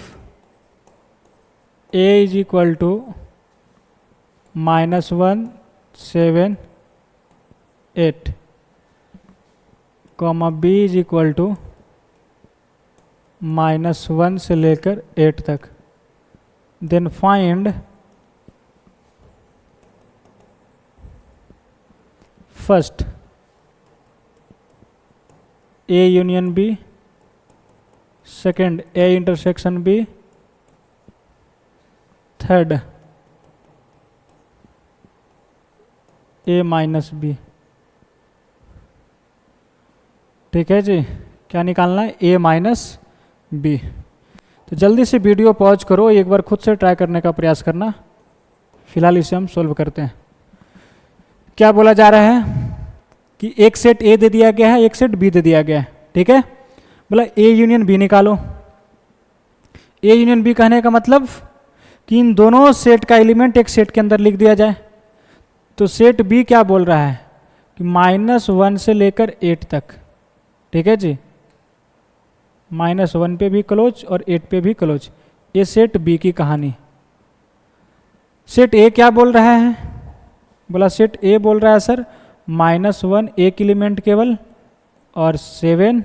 a is equal to -1 7 8 comma b is equal to -1 से लेकर 8 तक, then find first a union b, second a intersection b, third a minus b। ठीक है जी, क्या निकालना है, a माइनस b। तो जल्दी से वीडियो पॉज करो, एक बार खुद से ट्राई करने का प्रयास करना। फिलहाल इसे हम सोल्व करते हैं। क्या बोला जा रहा है कि एक सेट a दे दिया गया है, एक सेट b दे दिया गया है। ठीक है, बोला a यूनियन b निकालो। a यूनियन b कहने का मतलब कि इन दोनों सेट का एलिमेंट एक सेट के अंदर लिख दिया जाए। तो सेट b क्या बोल रहा है कि -1 से लेकर 8 तक। ठीक है जी, -1 पे भी क्लोज और 8 पे भी क्लोज। ये सेट b की कहानी। सेट a क्या बोल रहा है, बोला सेट a बोल रहा है सर -1 एक एलिमेंट केवल और 7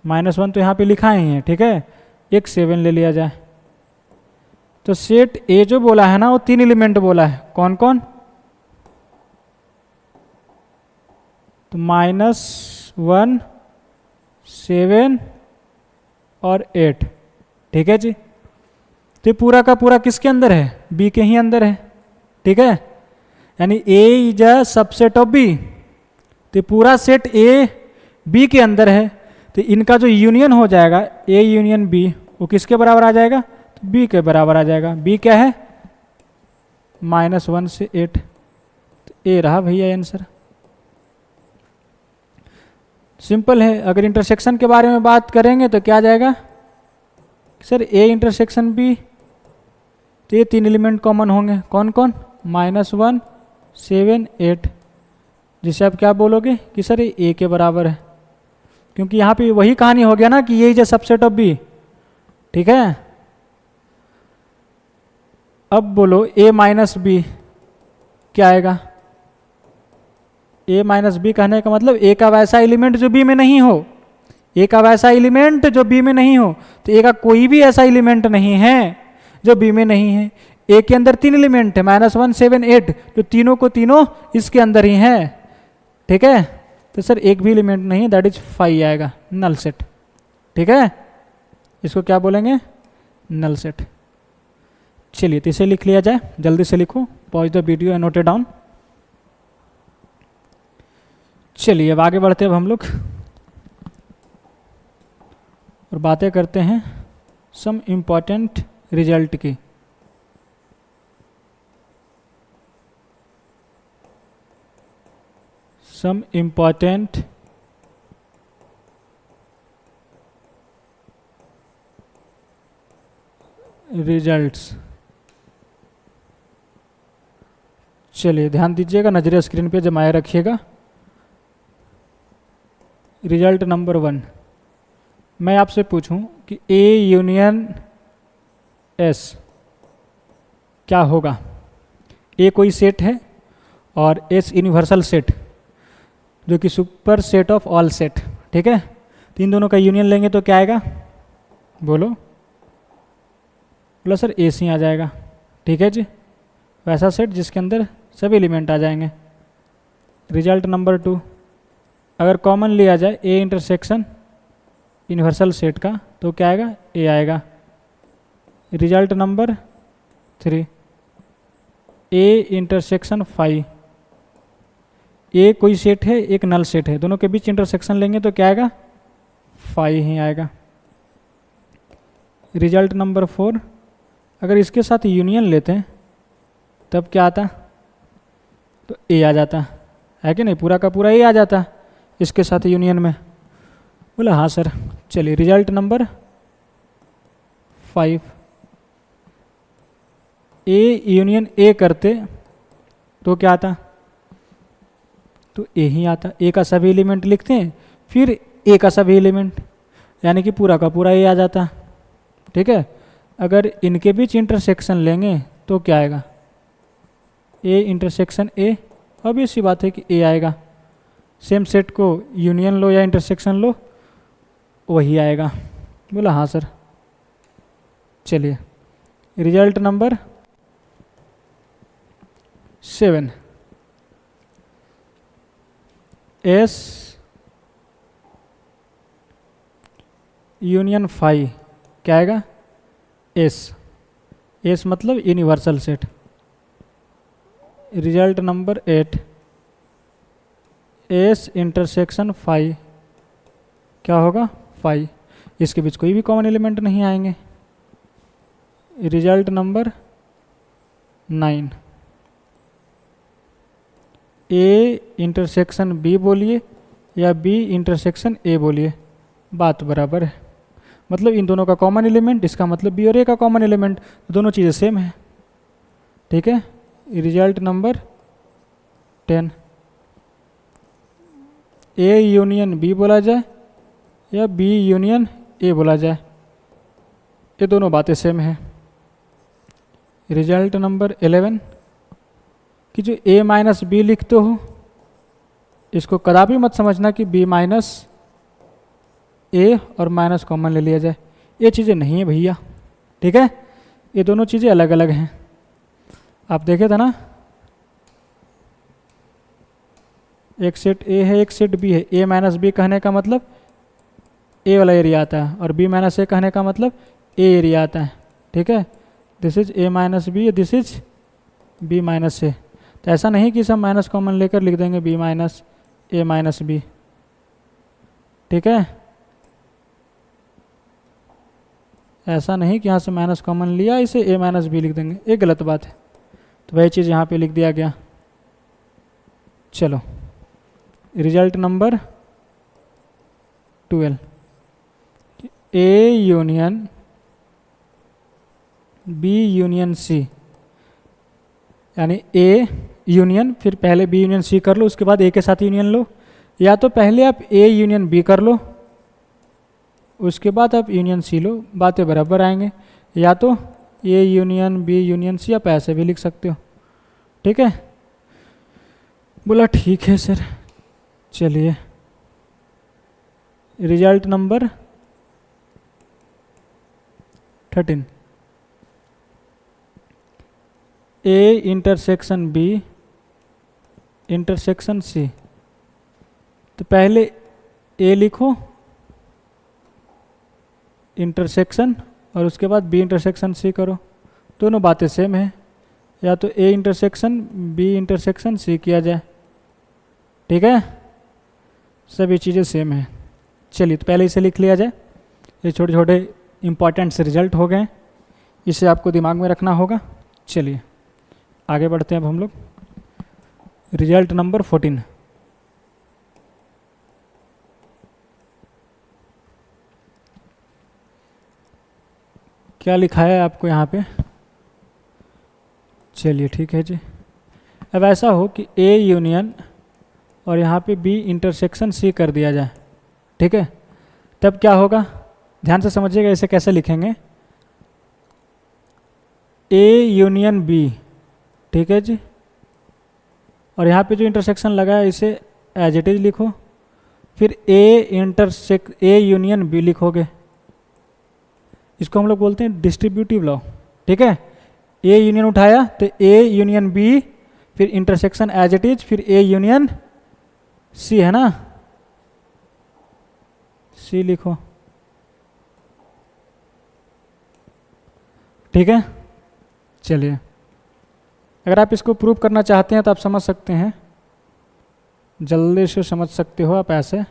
-1 तो यहाँ पे लिखा ही है। ठीक है, एक 7 ले लिया जाए। तो सेट a जो बोला है ना वो 3 एलिमेंट बोला है। कौन कौन, तो -1 7 और 8। ठीक है जी, तो पूरा का पूरा किसके अंदर है, b के ही अंदर है। ठीक है, यानी a is a subset of b। तो पूरा सेट a b के अंदर है, तो इनका जो यूनियन हो जाएगा a यूनियन b, वो किसके बराबर आ जाएगा, तो b के बराबर आ जाएगा। b क्या है, -1 से 8। तो a रहा भैया आंसर। सिंपल है। अगर इंटरसेक्शन के बारे में बात करेंगे तो क्या आ जाएगा सर, a इंटरसेक्शन b, तो ये 3 एलिमेंट कॉमन होंगे। कौन कौन, -1 7 8, जिसे आप क्या बोलोगे कि सर ये a के बराबर है, क्योंकि यहाँ पे वही कहानी हो गया ना कि ये इज सबसेट ऑफ b। ठीक है, अब बोलो a माइनस b क्या आएगा, a माइनस बी कहने का मतलब a का वैसा एलिमेंट जो b में नहीं हो, a का वैसा एलिमेंट जो b में नहीं हो। तो a का कोई भी ऐसा एलिमेंट नहीं है जो b में नहीं है। a के अंदर 3 एलिमेंट है, -1 7 8, जो तीनों को तीनों इसके अंदर ही है। ठीक है, तो सर एक भी एलिमेंट नहीं है, दैट इज 5 आएगा, नल सेट। ठीक है, इसको क्या बोलेंगे, नल सेट। चलिए तो इसे लिख लिया जाए, जल्दी से लिखो, pause the video and note it down. चलिए अब आगे बढ़ते हैं। अब हम लोग और बातें करते हैं सम इम्पॉर्टेंट रिजल्ट की। Some important results. चलिए ध्यान दीजिएगा, नजरें स्क्रीन पे जमाए रखिएगा। रिजल्ट नंबर 1, मैं आपसे पूछूं कि A यूनियन S क्या होगा। A कोई सेट है और S यूनिवर्सल सेट, जो कि super set of all set. ठीक है, तो इन दोनों का यूनियन लेंगे तो क्या आएगा, बोलो सर A ही आ जाएगा। ठीक है जी, वैसा सेट जिसके अंदर सभी एलिमेंट आ जाएंगे। रिजल्ट नंबर 2, अगर कॉमन लिया जाए A इंटरसेक्शन यूनिवर्सल सेट का तो क्या आएगा, A आएगा। Result number 3, A intersection 5। A कोई सेट है, एक नल सेट है, दोनों के बीच इंटरसेक्शन लेंगे तो क्या आएगा, 5 ही आएगा। रिजल्ट नंबर 4, अगर इसके साथ यूनियन लेते हैं तब क्या आता, तो ए आ जाता है कि नहीं, पूरा का पूरा ए आ जाता इसके साथ यूनियन में। बोला हाँ सर। चलिए result number 5, A union A करते तो क्या आता, तो ए ही आता। ए का सभी एलिमेंट लिखते हैं, फिर ए का सभी एलिमेंट, यानी कि पूरा का पूरा ए आ जाता। ठीक है, अगर इनके बीच इंटरसेक्शन लेंगे तो क्या आएगा, ए इंटरसेक्शन ए, ऑब्वियस सी बात है कि ए आएगा। सेम सेट को यूनियन लो या इंटरसेक्शन लो, वही आएगा। बोला हाँ सर। चलिए result number 7, S union phi क्या आएगा, एस। एस मतलब universal set. Result number 8, S intersection phi क्या होगा, फाई। इसके बीच कोई भी कॉमन एलिमेंट नहीं आएंगे। Result number 9, A intersection B बोलिए या बी इंटरसेक्शन ए बोलिए, बात बराबर है। मतलब इन दोनों का कॉमन एलिमेंट, इसका मतलब बी और ए का कॉमन एलिमेंट, दोनों चीज़ें सेम है। ठीक है, result number 10, A union B बोला जाए या बी यूनियन ए बोला जाए, ये दोनों बातें सेम है। रिजल्ट नंबर 11, कि जो ए माइनस बी लिखते हो इसको कदापि मत समझना कि बी माइनस ए और माइनस कॉमन ले लिया जाए, ये चीज़ें नहीं है भैया। ठीक है, ये दोनों चीज़ें अलग अलग हैं। आप देखे थे ना, एक सेट ए है एक सेट बी है, ए माइनस बी कहने का मतलब ए वाला एरिया आता है, और बी माइनस ए कहने का मतलब ए एरिया आता है। ठीक है, this is A minus B, this is B minus A. तो ऐसा नहीं कि सब माइनस कॉमन लेकर लिख देंगे बी माइनस ए माइनस बी। ठीक है, ऐसा नहीं कि यहाँ से माइनस कॉमन लिया इसे ए माइनस बी लिख देंगे, ये गलत बात है। तो वही चीज़ यहाँ पे लिख दिया गया। चलो result number 12, A union B union C, यानी ए यूनियन, फिर पहले बी यूनियन सी कर लो, उसके बाद ए के साथ यूनियन लो, या तो पहले आप ए यूनियन बी कर लो उसके बाद आप यूनियन सी लो, बातें बराबर आएंगे। या तो A union B union C आप ऐसे भी लिख सकते हो। ठीक है, बोला ठीक है सर। चलिए result number 13, A intersection B intersection C. तो पहले ए लिखो इंटरसेक्शन और उसके बाद बी इंटरसेक्शन सी करो, दोनों बातें सेम है। या तो A intersection B intersection C किया जाए। ठीक है, सभी चीज़ें सेम है। चलिए तो पहले इसे लिख लिया जाए। ये छोटे छोटे इंपॉर्टेंट से रिजल्ट हो गए, इसे आपको दिमाग में रखना होगा। चलिए आगे बढ़ते हैं अब हम लोग। रिजल्ट नंबर 14, क्या लिखा है आपको यहाँ पे। चलिए ठीक है जी। अब ऐसा हो कि ए यूनियन और यहाँ पे बी इंटरसेक्शन सी कर दिया जाए। ठीक है, तब क्या होगा, ध्यान से समझिएगा इसे कैसे लिखेंगे। ए यूनियन बी, ठीक है जी, और यहाँ पे जो इंटरसेक्शन लगा है इसे एज इट इज लिखो, फिर ए यूनियन बी लिखोगे। इसको हम लोग बोलते हैं डिस्ट्रीब्यूटिव लॉ। ठीक है, ए यूनियन उठाया तो ए यूनियन बी, फिर इंटरसेक्शन एज इट इज, फिर ए यूनियन सी, है ना, सी लिखो। ठीक है, चलिए अगर आप इसको प्रूव करना चाहते हैं तो आप समझ सकते हैं, जल्दी से समझ सकते हो आप ऐसे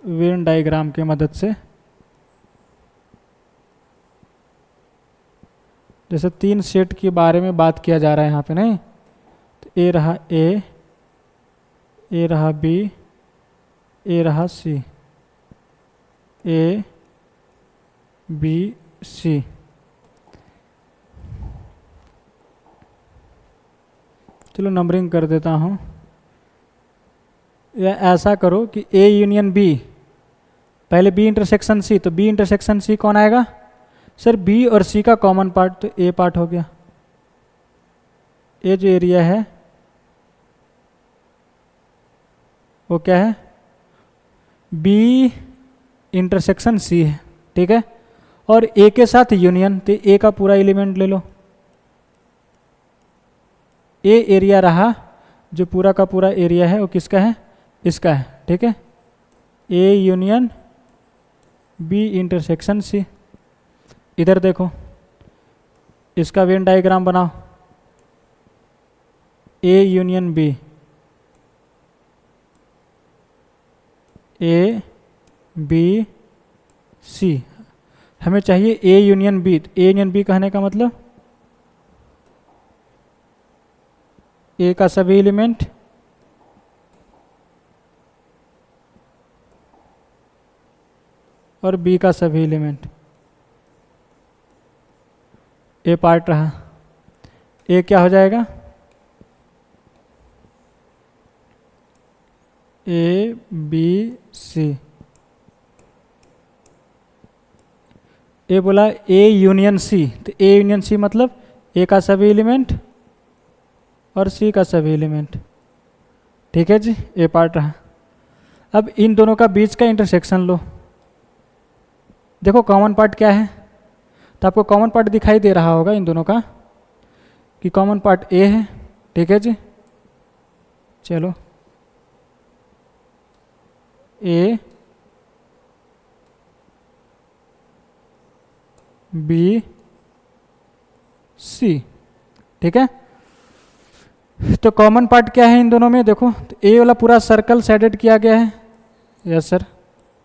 वेन डायग्राम की मदद से। जैसे 3 सेट के बारे में बात किया जा रहा है यहाँ पे, नहीं? तो ए रहा ए रहा बी, ए रहा सी, ए बी सी। चलो नंबरिंग कर देता हूँ। या ऐसा करो कि ए यूनियन बी, पहले बी इंटरसेक्शन सी, तो बी इंटरसेक्शन सी कौन आएगा? सर बी और सी का कॉमन पार्ट तो ए पार्ट हो गया। ए जो एरिया है वो क्या है? बी इंटरसेक्शन सी है, ठीक है। और ए के साथ यूनियन, तो ए का पूरा एलिमेंट ले लो। ए एरिया रहा, जो पूरा का पूरा एरिया है वो किसका है? इसका है, ठीक है। A union B intersection C. इधर देखो, इसका वेन डायग्राम बनाओ। A union B, A B C, हमें चाहिए A union B. A union B कहने का मतलब ए का सभी एलिमेंट और बी का सभी एलिमेंट। ए पार्ट रहा, ए क्या हो जाएगा? ए बी सी। ए बोला ए यूनियन सी, तो ए यूनियन सी मतलब ए का सभी एलिमेंट और सी का सभी एलिमेंट, ठीक है जी। ए पार्ट रहा। अब इन दोनों का बीच का इंटरसेक्शन लो। देखो कॉमन पार्ट क्या है, तो आपको कॉमन पार्ट दिखाई दे रहा होगा इन दोनों का कि कॉमन पार्ट ए है, ठीक है जी। चलो ए बी सी, ठीक है। तो कॉमन पार्ट क्या है इन दोनों में? देखो तो ए वाला पूरा सर्कल शेडेड किया गया है। यस सर,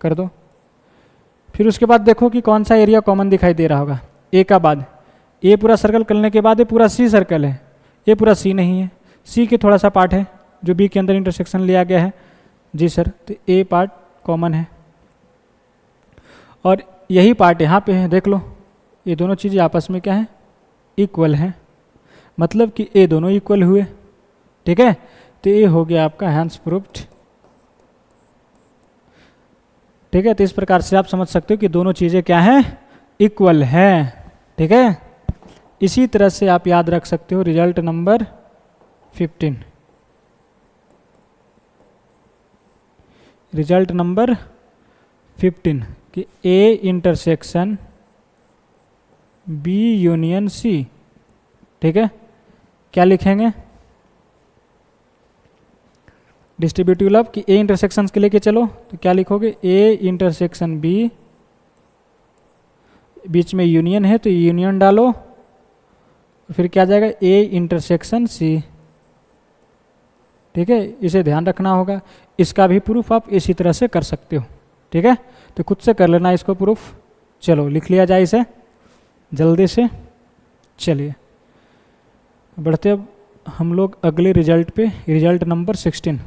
कर दो। फिर उसके बाद देखो कि कौन सा एरिया कॉमन दिखाई दे रहा होगा ए का बाद। ए पूरा सर्कल करने के बाद ये पूरा सी सर्कल है, ये पूरा सी नहीं है, सी के थोड़ा सा पार्ट है जो बी के अंदर इंटरसेक्शन लिया गया है। जी सर, तो ए पार्ट कॉमन है और यही पार्ट यहाँ पे है। देख लो ये दोनों चीज़ें आपस में क्या है? इक्वल हैं, मतलब कि ए दोनों इक्वल हुए, ठीक है। तो ये हो गया आपका हैंस प्रूफ्ड, ठीक है। तो इस प्रकार से आप समझ सकते हो कि दोनों चीज़ें क्या हैं? इक्वल हैं, ठीक है। इसी तरह से आप याद रख सकते हो रिजल्ट नंबर 15। रिजल्ट नंबर 15 कि A intersection B union C, ठीक है। क्या लिखेंगे? डिस्ट्रीब्यूटिव लव कि ए इंटरसेक्शन के लेके चलो, तो क्या लिखोगे? ए इंटरसेक्शन बी, बीच में यूनियन है तो यूनियन डालो, फिर क्या जाएगा? ए इंटरसेक्शन सी, ठीक है। इसे ध्यान रखना होगा। इसका भी प्रूफ आप इसी तरह से कर सकते हो, ठीक है। तो खुद से कर लेना इसको प्रूफ। चलो लिख लिया जाए इसे जल्दी से। चलिए बढ़ते अब हम लोग अगले रिजल्ट पे, रिजल्ट नंबर 16।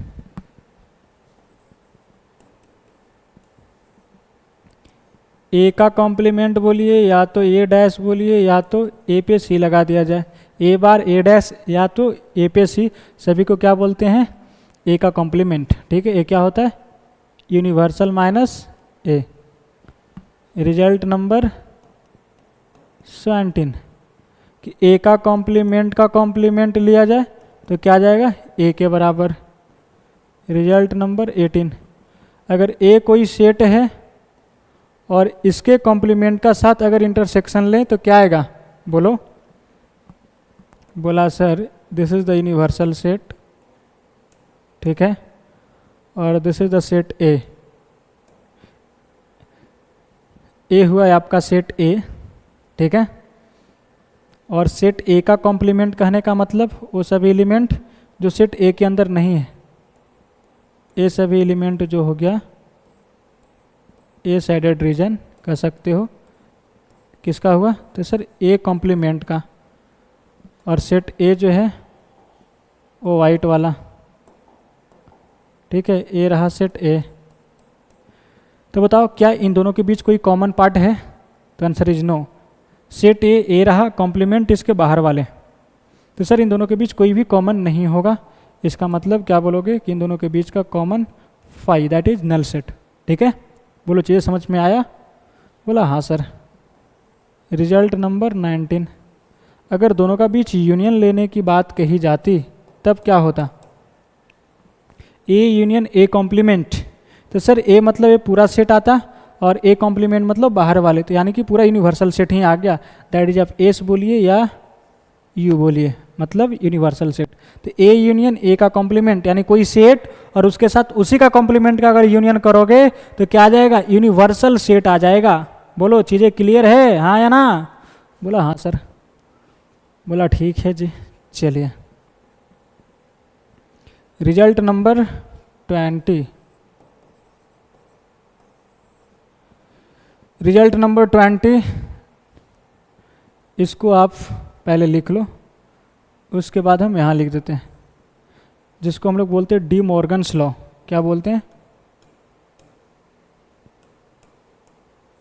ए का कॉम्प्लीमेंट बोलिए या तो ए डैश बोलिए या तो ए पे सी लगा दिया जाए। ए बार ए डैश या तो ए पे सी, सभी को क्या बोलते हैं? ए का कॉम्प्लीमेंट, ठीक है। ए क्या होता है? यूनिवर्सल माइनस ए। रिजल्ट नंबर 17 कि ए का कॉम्प्लीमेंट लिया जाए तो क्या जाएगा? ए के बराबर। रिजल्ट नंबर 18 अगर ए कोई सेट है और इसके कॉम्प्लीमेंट का साथ अगर इंटरसेक्शन लें तो क्या आएगा? बोलो। बोला sir this is the universal set, ठीक है, और this is the set A. A हुआ है आपका सेट ए, ठीक है। और सेट ए का कॉम्प्लीमेंट कहने का मतलब वो सभी एलिमेंट जो सेट ए के अंदर नहीं है। ए सभी एलिमेंट जो हो गया ए साइडेड रीजन कह सकते हो, किसका हुआ? तो सर ए कॉम्प्लीमेंट का, और सेट ए जो है वो वाइट वाला, ठीक है, ए रहा सेट ए। तो बताओ क्या इन दोनों के बीच कोई कॉमन पार्ट है? तो answer is no. Set A रहा, कॉम्प्लीमेंट इसके बाहर वाले, तो सर इन दोनों के बीच कोई भी कॉमन नहीं होगा। इसका मतलब क्या बोलोगे कि इन दोनों के बीच का common phi, that is null set. ठीक है, बोलो चीज़ें समझ में आया? बोला हाँ सर। रिजल्ट नंबर 19, अगर दोनों का बीच यूनियन लेने की बात कही जाती तब क्या होता? ए यूनियन ए कॉम्प्लीमेंट, तो सर ए मतलब ये पूरा सेट आता, और ए कॉम्प्लीमेंट मतलब बाहर वाले, तो यानी कि पूरा यूनिवर्सल सेट ही आ गया। दैट इज आप एस बोलिए या यू बोलिए, मतलब यूनिवर्सल सेट। तो ए यूनियन ए का कॉम्प्लीमेंट यानी कोई सेट और उसके साथ उसी का कॉम्प्लीमेंट का अगर यूनियन करोगे तो क्या आ जाएगा? यूनिवर्सल सेट आ जाएगा। बोलो चीज़ें क्लियर है, हाँ या ना? बोला हाँ सर। बोला ठीक है जी। चलिए रिजल्ट नंबर 20, रिजल्ट नंबर 20, इसको आप पहले लिख लो, उसके बाद हम यहाँ लिख देते हैं, जिसको हम लोग बोलते हैं डी मॉर्गन्स लॉ। क्या बोलते हैं?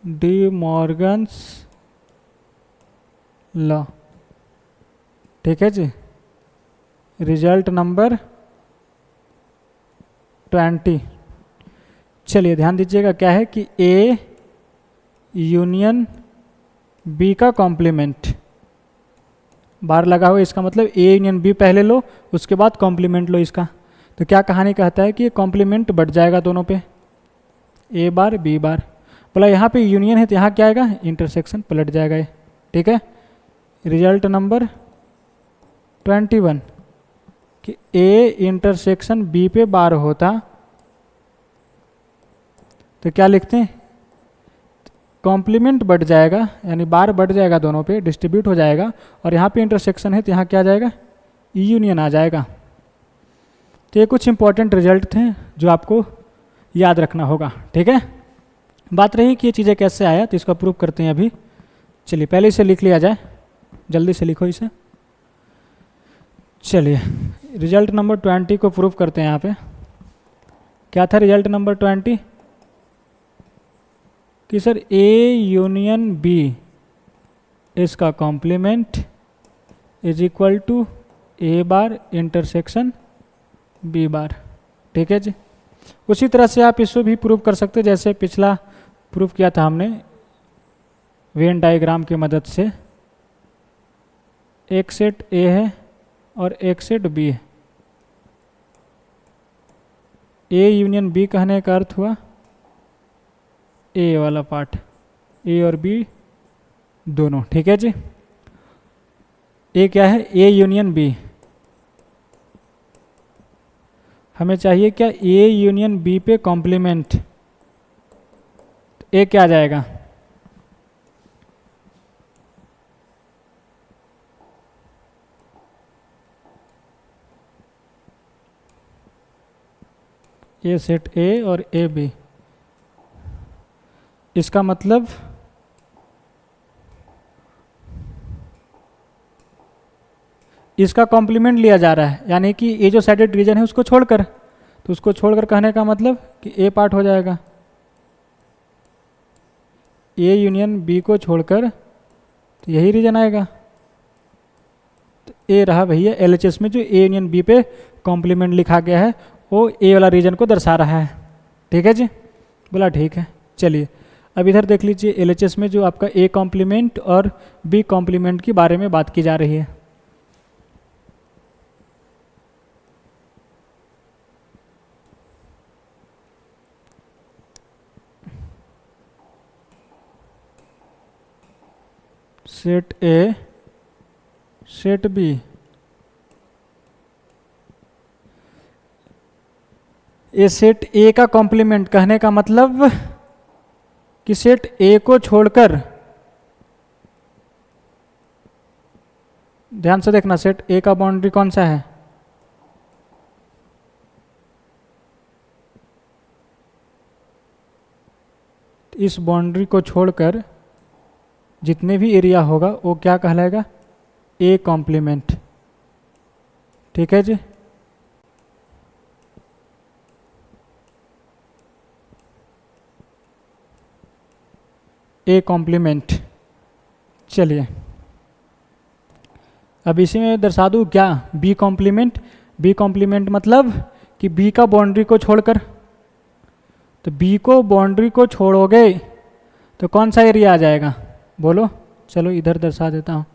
D Morgan's law. ठीक है जी। रिजल्ट नंबर 20, चलिए ध्यान दीजिएगा क्या है कि ए यूनियन बी का कॉम्प्लीमेंट, बार लगा हुआ, इसका मतलब ए यूनियन बी पहले लो, उसके बाद कॉम्प्लीमेंट लो इसका। तो क्या कहानी कहता है कि कॉम्प्लीमेंट बढ़ जाएगा दोनों पे, ए बार बी बार। बोला यहाँ पे यूनियन है तो यहाँ क्या आएगा? इंटरसेक्शन, पलट जाएगा ये। ठीक है, रिजल्ट नंबर 21 कि ए इंटरसेक्शन बी पे बार होता तो क्या लिखते हैं? कॉम्प्लीमेंट बढ़ जाएगा, यानी बार बढ़ जाएगा दोनों पे, डिस्ट्रीब्यूट हो जाएगा, और यहाँ पे इंटरसेक्शन है तो यहाँ क्या आ जाएगा? यूनियन आ जाएगा। तो ये कुछ इंपॉर्टेंट रिजल्ट थे जो आपको याद रखना होगा। ठीक है, बात रही कि ये चीज़ें कैसे आया, तो इसको प्रूव करते हैं अभी। चलिए पहले इसे लिख लिया जाए, जल्दी से लिखो इसे। चलिए रिजल्ट नंबर 20 को प्रूव करते हैं। यहाँ पे क्या था रिजल्ट नंबर 20? कि सर ए यूनियन बी इसका complement is equal to A bar intersection B bar. ठीक है जी। उसी तरह से आप इसको भी प्रूव कर सकते हैं जैसे पिछला प्रूव किया था हमने वेन डायग्राम की मदद से। एक सेट ए है और एक सेट बी है। ए यूनियन बी कहने का अर्थ हुआ ए वाला पार्ट, ए और बी दोनों। ठीक है जी। ए क्या है? A union B. हमें चाहिए क्या? ए यूनियन बी पे कॉम्प्लीमेंट। ए क्या आ जाएगा? ए सेट ए और ए बी, इसका मतलब इसका कॉम्प्लीमेंट लिया जा रहा है, यानी कि ये जो साइडेड रीजन है उसको छोड़कर, तो उसको छोड़कर कहने का मतलब कि ए पार्ट हो जाएगा। ए यूनियन बी को छोड़कर तो यही रीजन आएगा। तो ए रहा भैया एलएचएस में जो ए यूनियन बी पे कॉम्प्लीमेंट लिखा गया है वो ए वाला रीजन को दर्शा रहा है। ठीक है जी। बोला ठीक है। चलिए अब इधर देख लीजिए एलएचएस में जो आपका ए कॉम्प्लीमेंट और बी कॉम्प्लीमेंट के बारे में बात की जा रही है। Set A set B, A set A का कॉम्प्लीमेंट कहने का मतलब कि सेट ए को छोड़कर, ध्यान से देखना, सेट ए का बाउंड्री कौन सा है? इस बाउंड्री को छोड़कर जितने भी एरिया होगा वो क्या कहलाएगा, ए कॉम्प्लीमेंट। ठीक है जी। A complement. चलिए अब इसी में दर्शा दूँ क्या, बी कॉम्प्लीमेंट। बी कॉम्प्लीमेंट मतलब कि बी का बाउंड्री को छोड़कर, तो बी को बाउंड्री को छोड़ोगे तो कौन सा एरिया आ जाएगा बोलो। चलो इधर दर्शा देता हूँ,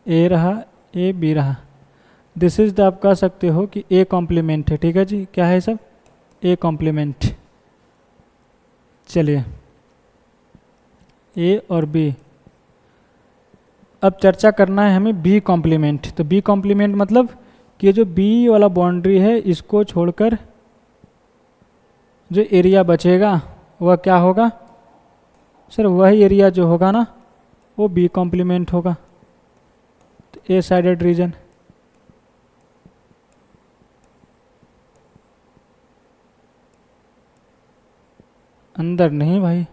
ए रहा, ए बी रहा, दिस इज द, आप कह सकते हो कि ए कॉम्प्लीमेंट है। ठीक है जी, क्या है सब, ए कॉम्प्लीमेंट। चलिए ए और बी, अब चर्चा करना है हमें बी कॉम्प्लीमेंट। तो बी कॉम्प्लीमेंट मतलब कि ये जो बी वाला बाउंड्री है इसको छोड़कर जो एरिया बचेगा वह क्या होगा सर, वही एरिया जो होगा ना वो बी कॉम्प्लीमेंट होगा। तो ए साइडेड रीजन, अंदर नहीं भाई,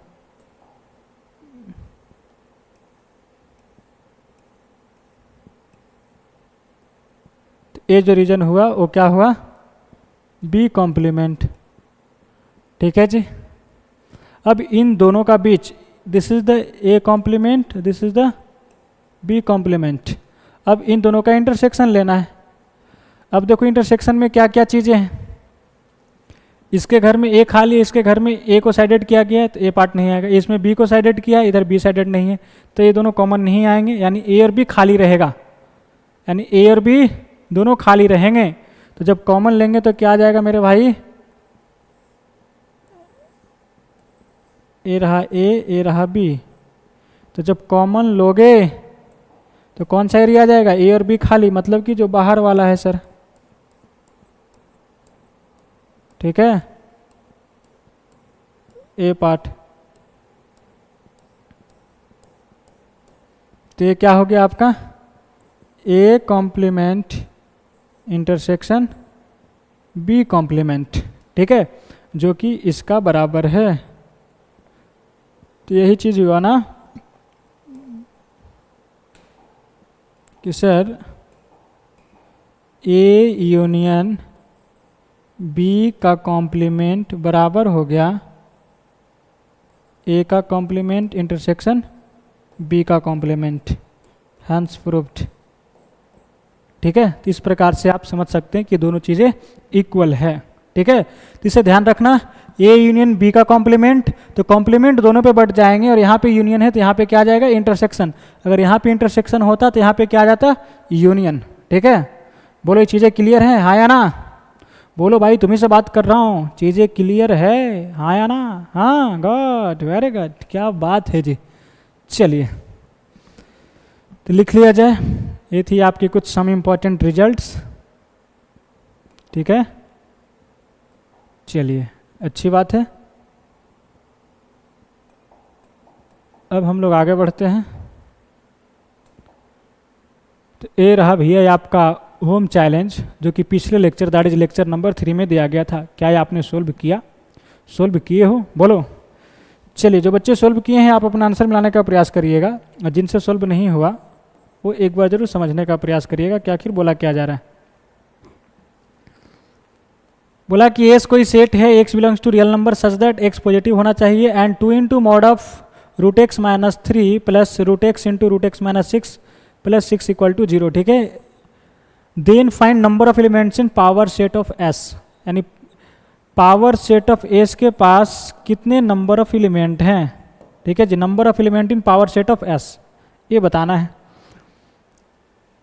तो ए जो रीजन हुआ वो क्या हुआ, बी कॉम्प्लीमेंट। ठीक है जी। अब इन दोनों का बीच, this is the A complement, this is the B complement. अब इन दोनों का इंटरसेक्शन लेना है। अब देखो इंटरसेक्शन में क्या क्या चीज़ें हैं, इसके घर में ए खाली है, इसके घर में ए को साइडेड किया गया है तो ए पार्ट नहीं आएगा, इसमें बी को साइडेड किया है, इधर बी साइडेड नहीं है, तो ये दोनों कॉमन नहीं आएंगे, यानी ए और बी खाली रहेगा, यानी ए और बी दोनों खाली रहेंगे। तो जब कॉमन लेंगे तो क्या आ जाएगा मेरे भाई, ए रहा ए रहा बी। तो जब कॉमन लोगे तो कौन सा एरिया आ जाएगा, ए और बी खाली, मतलब कि जो बाहर वाला है सर। ठीक है, ए पार्ट। तो ये क्या हो गया आपका, A complement intersection B complement. ठीक है, जो कि इसका बराबर है। तो यही चीज़ हुआ ना कि सर ए यूनियन बी का कॉम्प्लीमेंट बराबर हो गया ए का कॉम्प्लीमेंट इंटरसेक्शन बी का कॉम्प्लीमेंट, हैंस प्रूव्ड। ठीक है, तो इस प्रकार से आप समझ सकते हैं कि दोनों चीज़ें इक्वल है। ठीक है, तो इसे ध्यान रखना, ए यूनियन बी का कॉम्प्लीमेंट, तो कॉम्प्लीमेंट दोनों पे बढ़ जाएंगे, और यहाँ पे यूनियन है तो यहाँ पे क्या आ जाएगा, इंटरसेक्शन। अगर यहाँ पे इंटरसेक्शन होता तो यहाँ पे क्या आ जाता, यूनियन। ठीक है, बोलो ये चीज़ें क्लियर हैं, हाँ या ना, बोलो भाई तुम्ही से बात कर रहा हूँ, चीज़ें क्लियर है, हाँ या ना। हाँ, गुड, वेरी गुड, क्या बात है जी। चलिए तो लिख लिया जाए, ये थी आपकी कुछ सम इम्पॉर्टेंट रिजल्ट्स। ठीक है, चलिए अच्छी बात है। अब हम लोग आगे बढ़ते हैं। तो ये रहा भैया आपका होम चैलेंज, जो कि पिछले lecture that is lecture number 3 में दिया गया था। क्या ये आपने सोल्व किया, सोल्व किए हो बोलो। चलिए जो बच्चे सोल्व किए हैं आप अपना आंसर मिलाने का प्रयास करिएगा, और जिनसे सोल्व नहीं हुआ वो एक बार जरूर समझने का प्रयास करिएगा कि आखिर बोला क्या जा रहा है। बोला कि एस कोई सेट है, x belongs to real number such that x positive होना चाहिए, and 2 into mod of root x minus 3 plus root x into root x minus 6 plus 6 equal to 0। ठीक है, then find number of elements in power set of S, यानी पावर सेट ऑफ एस के पास कितने नंबर ऑफ एलिमेंट हैं। ठीक है जी, number of element in power set of S ये बताना है।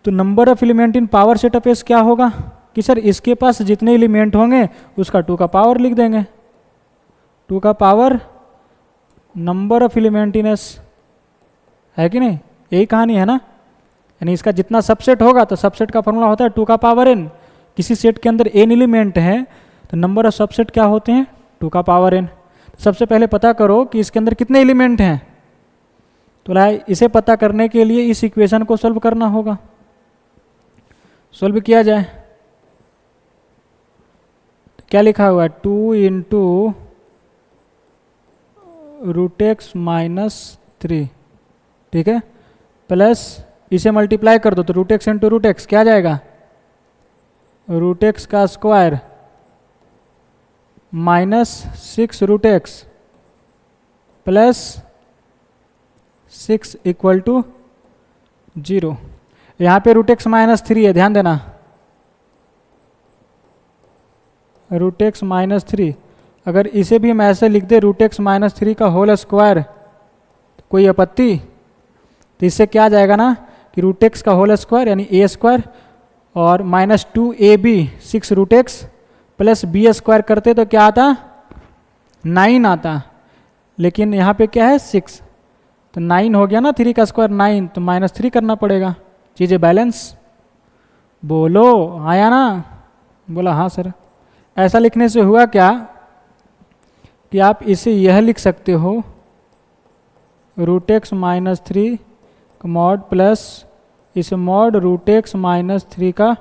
तो number of element in power set of S क्या होगा कि सर इसके पास जितने एलिमेंट होंगे उसका 2 का पावर लिख देंगे, 2 का power number of element in S, है कि नहीं, यही कहानी है ना। यानी इसका जितना सबसेट होगा तो सबसेट का फॉर्मूला होता है 2 का पावर n। किसी सेट के अंदर n एलिमेंट है तो नंबर ऑफ सबसेट क्या होते हैं, 2 का पावर n। तो सबसे पहले पता करो कि इसके अंदर कितने एलिमेंट हैं। तो इसे पता करने के लिए इस इक्वेशन को सॉल्व करना होगा। सॉल्व किया जाए तो क्या लिखा हुआ है, 2 इंटू रूट एक्स माइनस 3, ठीक है, प्लस इसे मल्टीप्लाई कर दो तो root x into root X क्या आ जाएगा, रूट एक्स का square minus 6 root X plus 6 equal to 0। यहाँ पे रूट एक्स माइनस 3 है, ध्यान देना, रूट एक्स माइनस 3। अगर इसे भी हम ऐसे लिख दे रूट एक्स माइनस 3 का होल स्क्वायर, तो कोई आपत्ति? तो इससे क्या आ जाएगा ना कि रूट एक्स का होल स्क्वायर यानी ए स्क्वायर और minus 2ab 6 root X plus B square करते तो क्या आता, 9 आता, लेकिन यहाँ पे क्या है 6, तो 9 हो गया ना, 3 का स्क्वायर 9, तो माइनस 3 करना पड़ेगा, चीज़ें बैलेंस। बोलो आया ना? बोला हाँ सर। ऐसा लिखने से हुआ क्या कि आप इसे यह लिख सकते हो root x minus 3 mod plus इसे मॉड रूट एक्स माइनस 3 का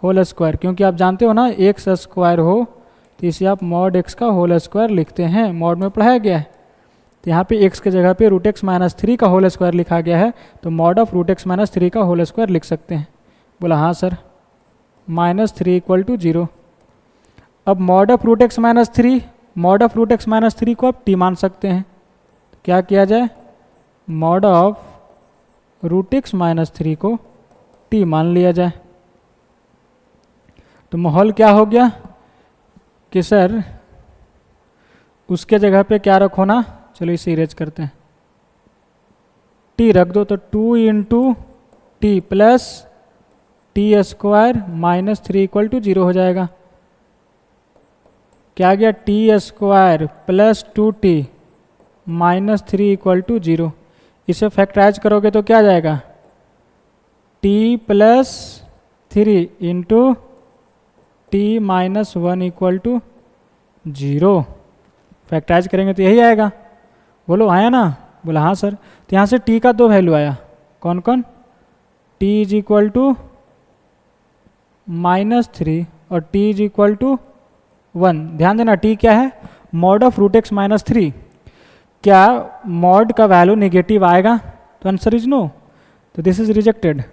होल स्क्वायर, क्योंकि आप जानते हो ना एक्स स्क्वायर हो तो इसे आप मॉड एक्स का होल स्क्वायर लिखते हैं, मॉड में पढ़ाया गया है। तो यहाँ पे एक्स के जगह पे रूट एक्स माइनस 3 का होल स्क्वायर लिखा गया है, तो mod of root x minus 3 का होल स्क्वायर लिख सकते हैं। बोला हाँ सर। Minus 3 equal to 0। अब mod of root x minus 3, mod of root x minus 3 को आप टी मान सकते हैं, क्या किया जाए, mod of root x minus 3 को टी मान लिया जाए। तो माहौल क्या हो गया कि सर उसके जगह पे क्या रखो ना, चलो इसे इरेज करते हैं, टी रख दो, तो 2 into T plus T square minus 3 equal to 0 हो जाएगा। क्या गया, T square plus 2t minus 3 equal to 0। इसे फैक्टराइज करोगे तो क्या आ जाएगा, t plus 3 into T minus 1 equal to 0। Factorise करेंगे तो यही आएगा। बोलो आया ना? बोला हाँ सर। तो यहाँ से t का 2 वैल्यू आया, कौन कौन, t is equal to minus 3 और t इज इक्वल टू 1। ध्यान देना t क्या है, mod of root x minus 3। क्या मॉड का वैल्यू नेगेटिव आएगा, तो आंसर इज नो, तो दिस इज रिजेक्टेड।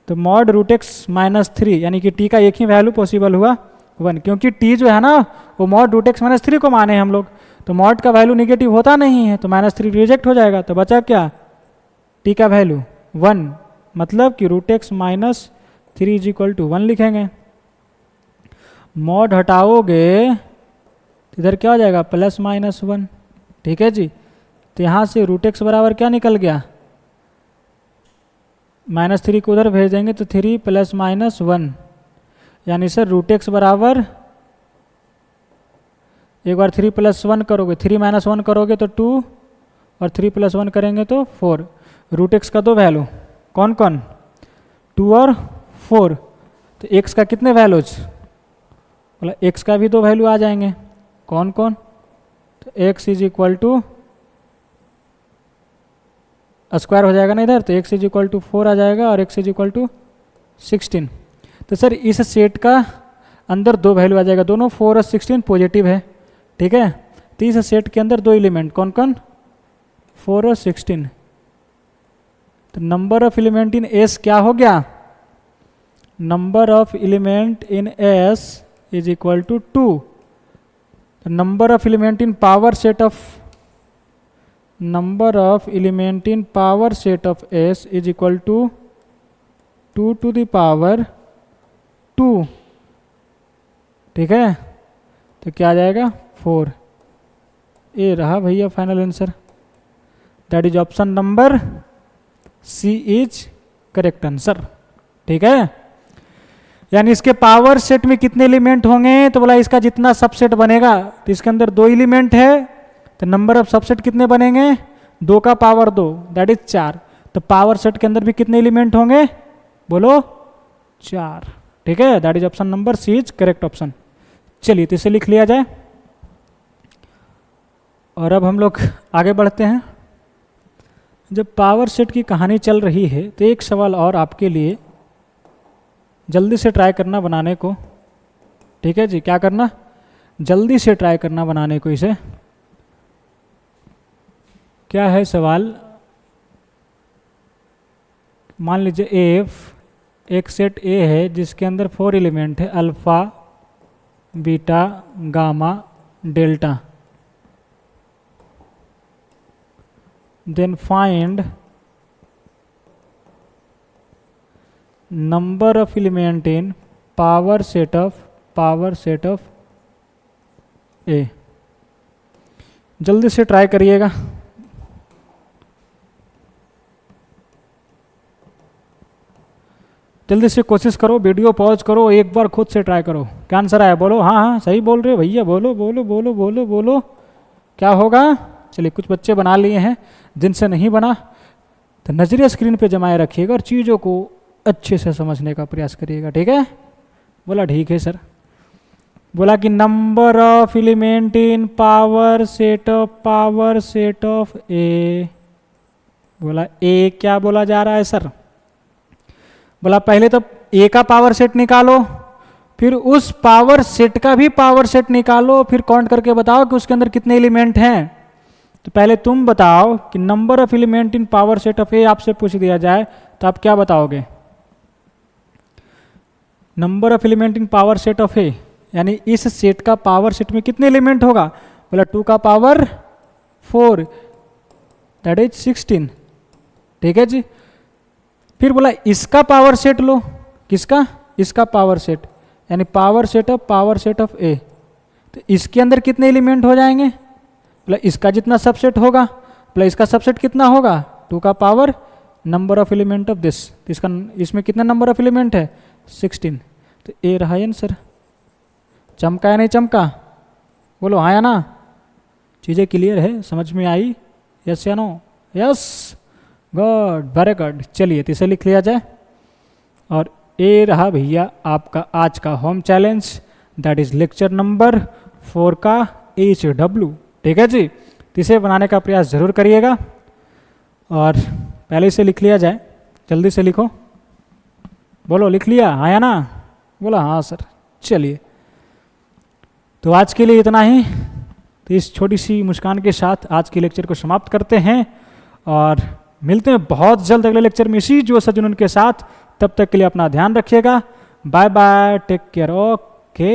तो मॉड रूट एक्स माइनस 3 यानी कि t का एक ही वैल्यू पॉसिबल हुआ 1, क्योंकि t जो है ना वो मॉड रूट एक्स माइनस 3 को माने हम लोग, तो मॉड का वैल्यू नेगेटिव होता नहीं है, तो माइनस 3 रिजेक्ट हो जाएगा। तो बचा क्या, t का वैल्यू 1, मतलब कि root x minus 3 is equal to 1 लिखेंगे। मॉड हटाओगे तो इधर क्या हो जाएगा, प्लस माइनस 1, ठीक है जी। तो यहाँ से रूट एक्स बराबर क्या निकल गया, माइनस 3 को उधर भेज देंगे तो 3 प्लस माइनस 1, यानी सर रूट एक्स बराबर, एक बार 3 प्लस 1 करोगे, 3 माइनस 1 करोगे तो 2 और 3 प्लस 1 करेंगे तो 4। रूट एक्स का 2 वैल्यू, कौन कौन, 2 और 4। तो एक्स का कितने वैल्यूज, बोला एक्स का भी 2 वैल्यू आ जाएंगे, कौन कौन, तो X is equal to square हो जाएगा ना इधर, तो एक्स इज इक्वल टू 4 आ जाएगा और एक्स इज इक्वल टू 16। तो सर इस सेट का अंदर 2 वैल्यू आ जाएगा, दोनों 4 और 16 पॉजिटिव है, ठीक है। तो इस सेट के अंदर 2 एलिमेंट, कौन कौन, 4 और 16। तो number of element in S क्या हो गया, number of element in S is equal to 2। Number of element in power set of, number of element in power set of S is equal to 2 to the power 2, ठीक है। तो क्या आ जाएगा 4। ये रहा भैया final answer, that is option number C is correct answer, ठीक है। यानी इसके पावर सेट में कितने एलिमेंट होंगे, तो बोला इसका जितना सबसेट बनेगा, तो इसके अंदर 2 एलिमेंट है, तो नंबर ऑफ सबसेट कितने बनेंगे, 2 का पावर 2 दैट इज 4। तो पावर सेट के अंदर भी कितने एलिमेंट होंगे, बोलो 4, ठीक है। That is option number C is correct option. चलिए तो इसे लिख लिया जाए और अब हम लोग आगे बढ़ते हैं। जब पावर सेट की कहानी चल रही है तो एक सवाल और आपके लिए, जल्दी से ट्राई करना बनाने को, ठीक है जी। क्या करना, जल्दी से ट्राई करना बनाने को इसे। क्या है सवाल, मान लीजिए एफ एक सेट ए है जिसके अंदर 4 एलिमेंट है, alpha beta gamma delta. Then find number of element in power set of A. जल्दी से ट्राई करिएगा। जल्दी से कोशिश करो, वीडियो पॉज करो, एक बार खुद से ट्राई करो। क्या आंसर आया बोलो? हाँ हाँ सही बोल रहे हो भैया, बोलो बोलो बोलो बोलो बोलो। क्या होगा? चलिए कुछ बच्चे बना लिए हैं, जिनसे नहीं बना तो नजरिया स्क्रीन पे जमाए रखिएगा और चीज़ों को अच्छे से समझने का प्रयास करिएगा। ठीक है? बोला ठीक है सर। बोला कि number of element in power set of A. बोला ए क्या बोला जा रहा है सर? बोला पहले तो ए का पावर सेट निकालो, फिर उस पावर सेट का भी पावर सेट निकालो, फिर काउंट करके बताओ कि उसके अंदर कितने एलिमेंट हैं। तो पहले तुम बताओ कि number of element in power set of A आपसे पूछ दिया जाए तो आप क्या बताओगे? Number of element in power set of A यानी इस सेट का पावर सेट में कितने एलिमेंट होगा? बोला 2 का पावर 4 दैट इज 16। ठीक है जी। फिर बोला इसका पावर सेट लो। किसका? इसका पावर सेट यानी पावर सेट ऑफ ए। तो इसके अंदर कितने एलिमेंट हो जाएंगे? बोला इसका जितना सबसेट होगा, बोला इसका सबसेट कितना होगा? 2 का power number of element of this. तो इसका इसमें कितना नंबर ऑफ एलिमेंट है? 16। तो ए रहा आंसर। चमका या नहीं चमका? बोलो हाँ या ना? चीज़ें क्लियर है, समझ में आई? यस या no? Yes, good, very good. चलिए तीसरे लिख लिया जाए। और ए रहा भैया आपका आज का home challenge, that is lecture number 4 का HW। ठीक है जी। तीसरे बनाने का प्रयास जरूर करिएगा और पहले से लिख लिया जाए। जल्दी से लिखो। बोलो लिख लिया हाँ या ना? बोला हाँ सर। चलिए तो आज के लिए इतना ही। तो इस छोटी सी मुस्कान के साथ आज के लेक्चर को समाप्त करते हैं और मिलते हैं बहुत जल्द अगले लेक्चर में इसी जो जुनून के साथ। तब तक के लिए अपना ध्यान रखिएगा। Bye bye, take care, okay.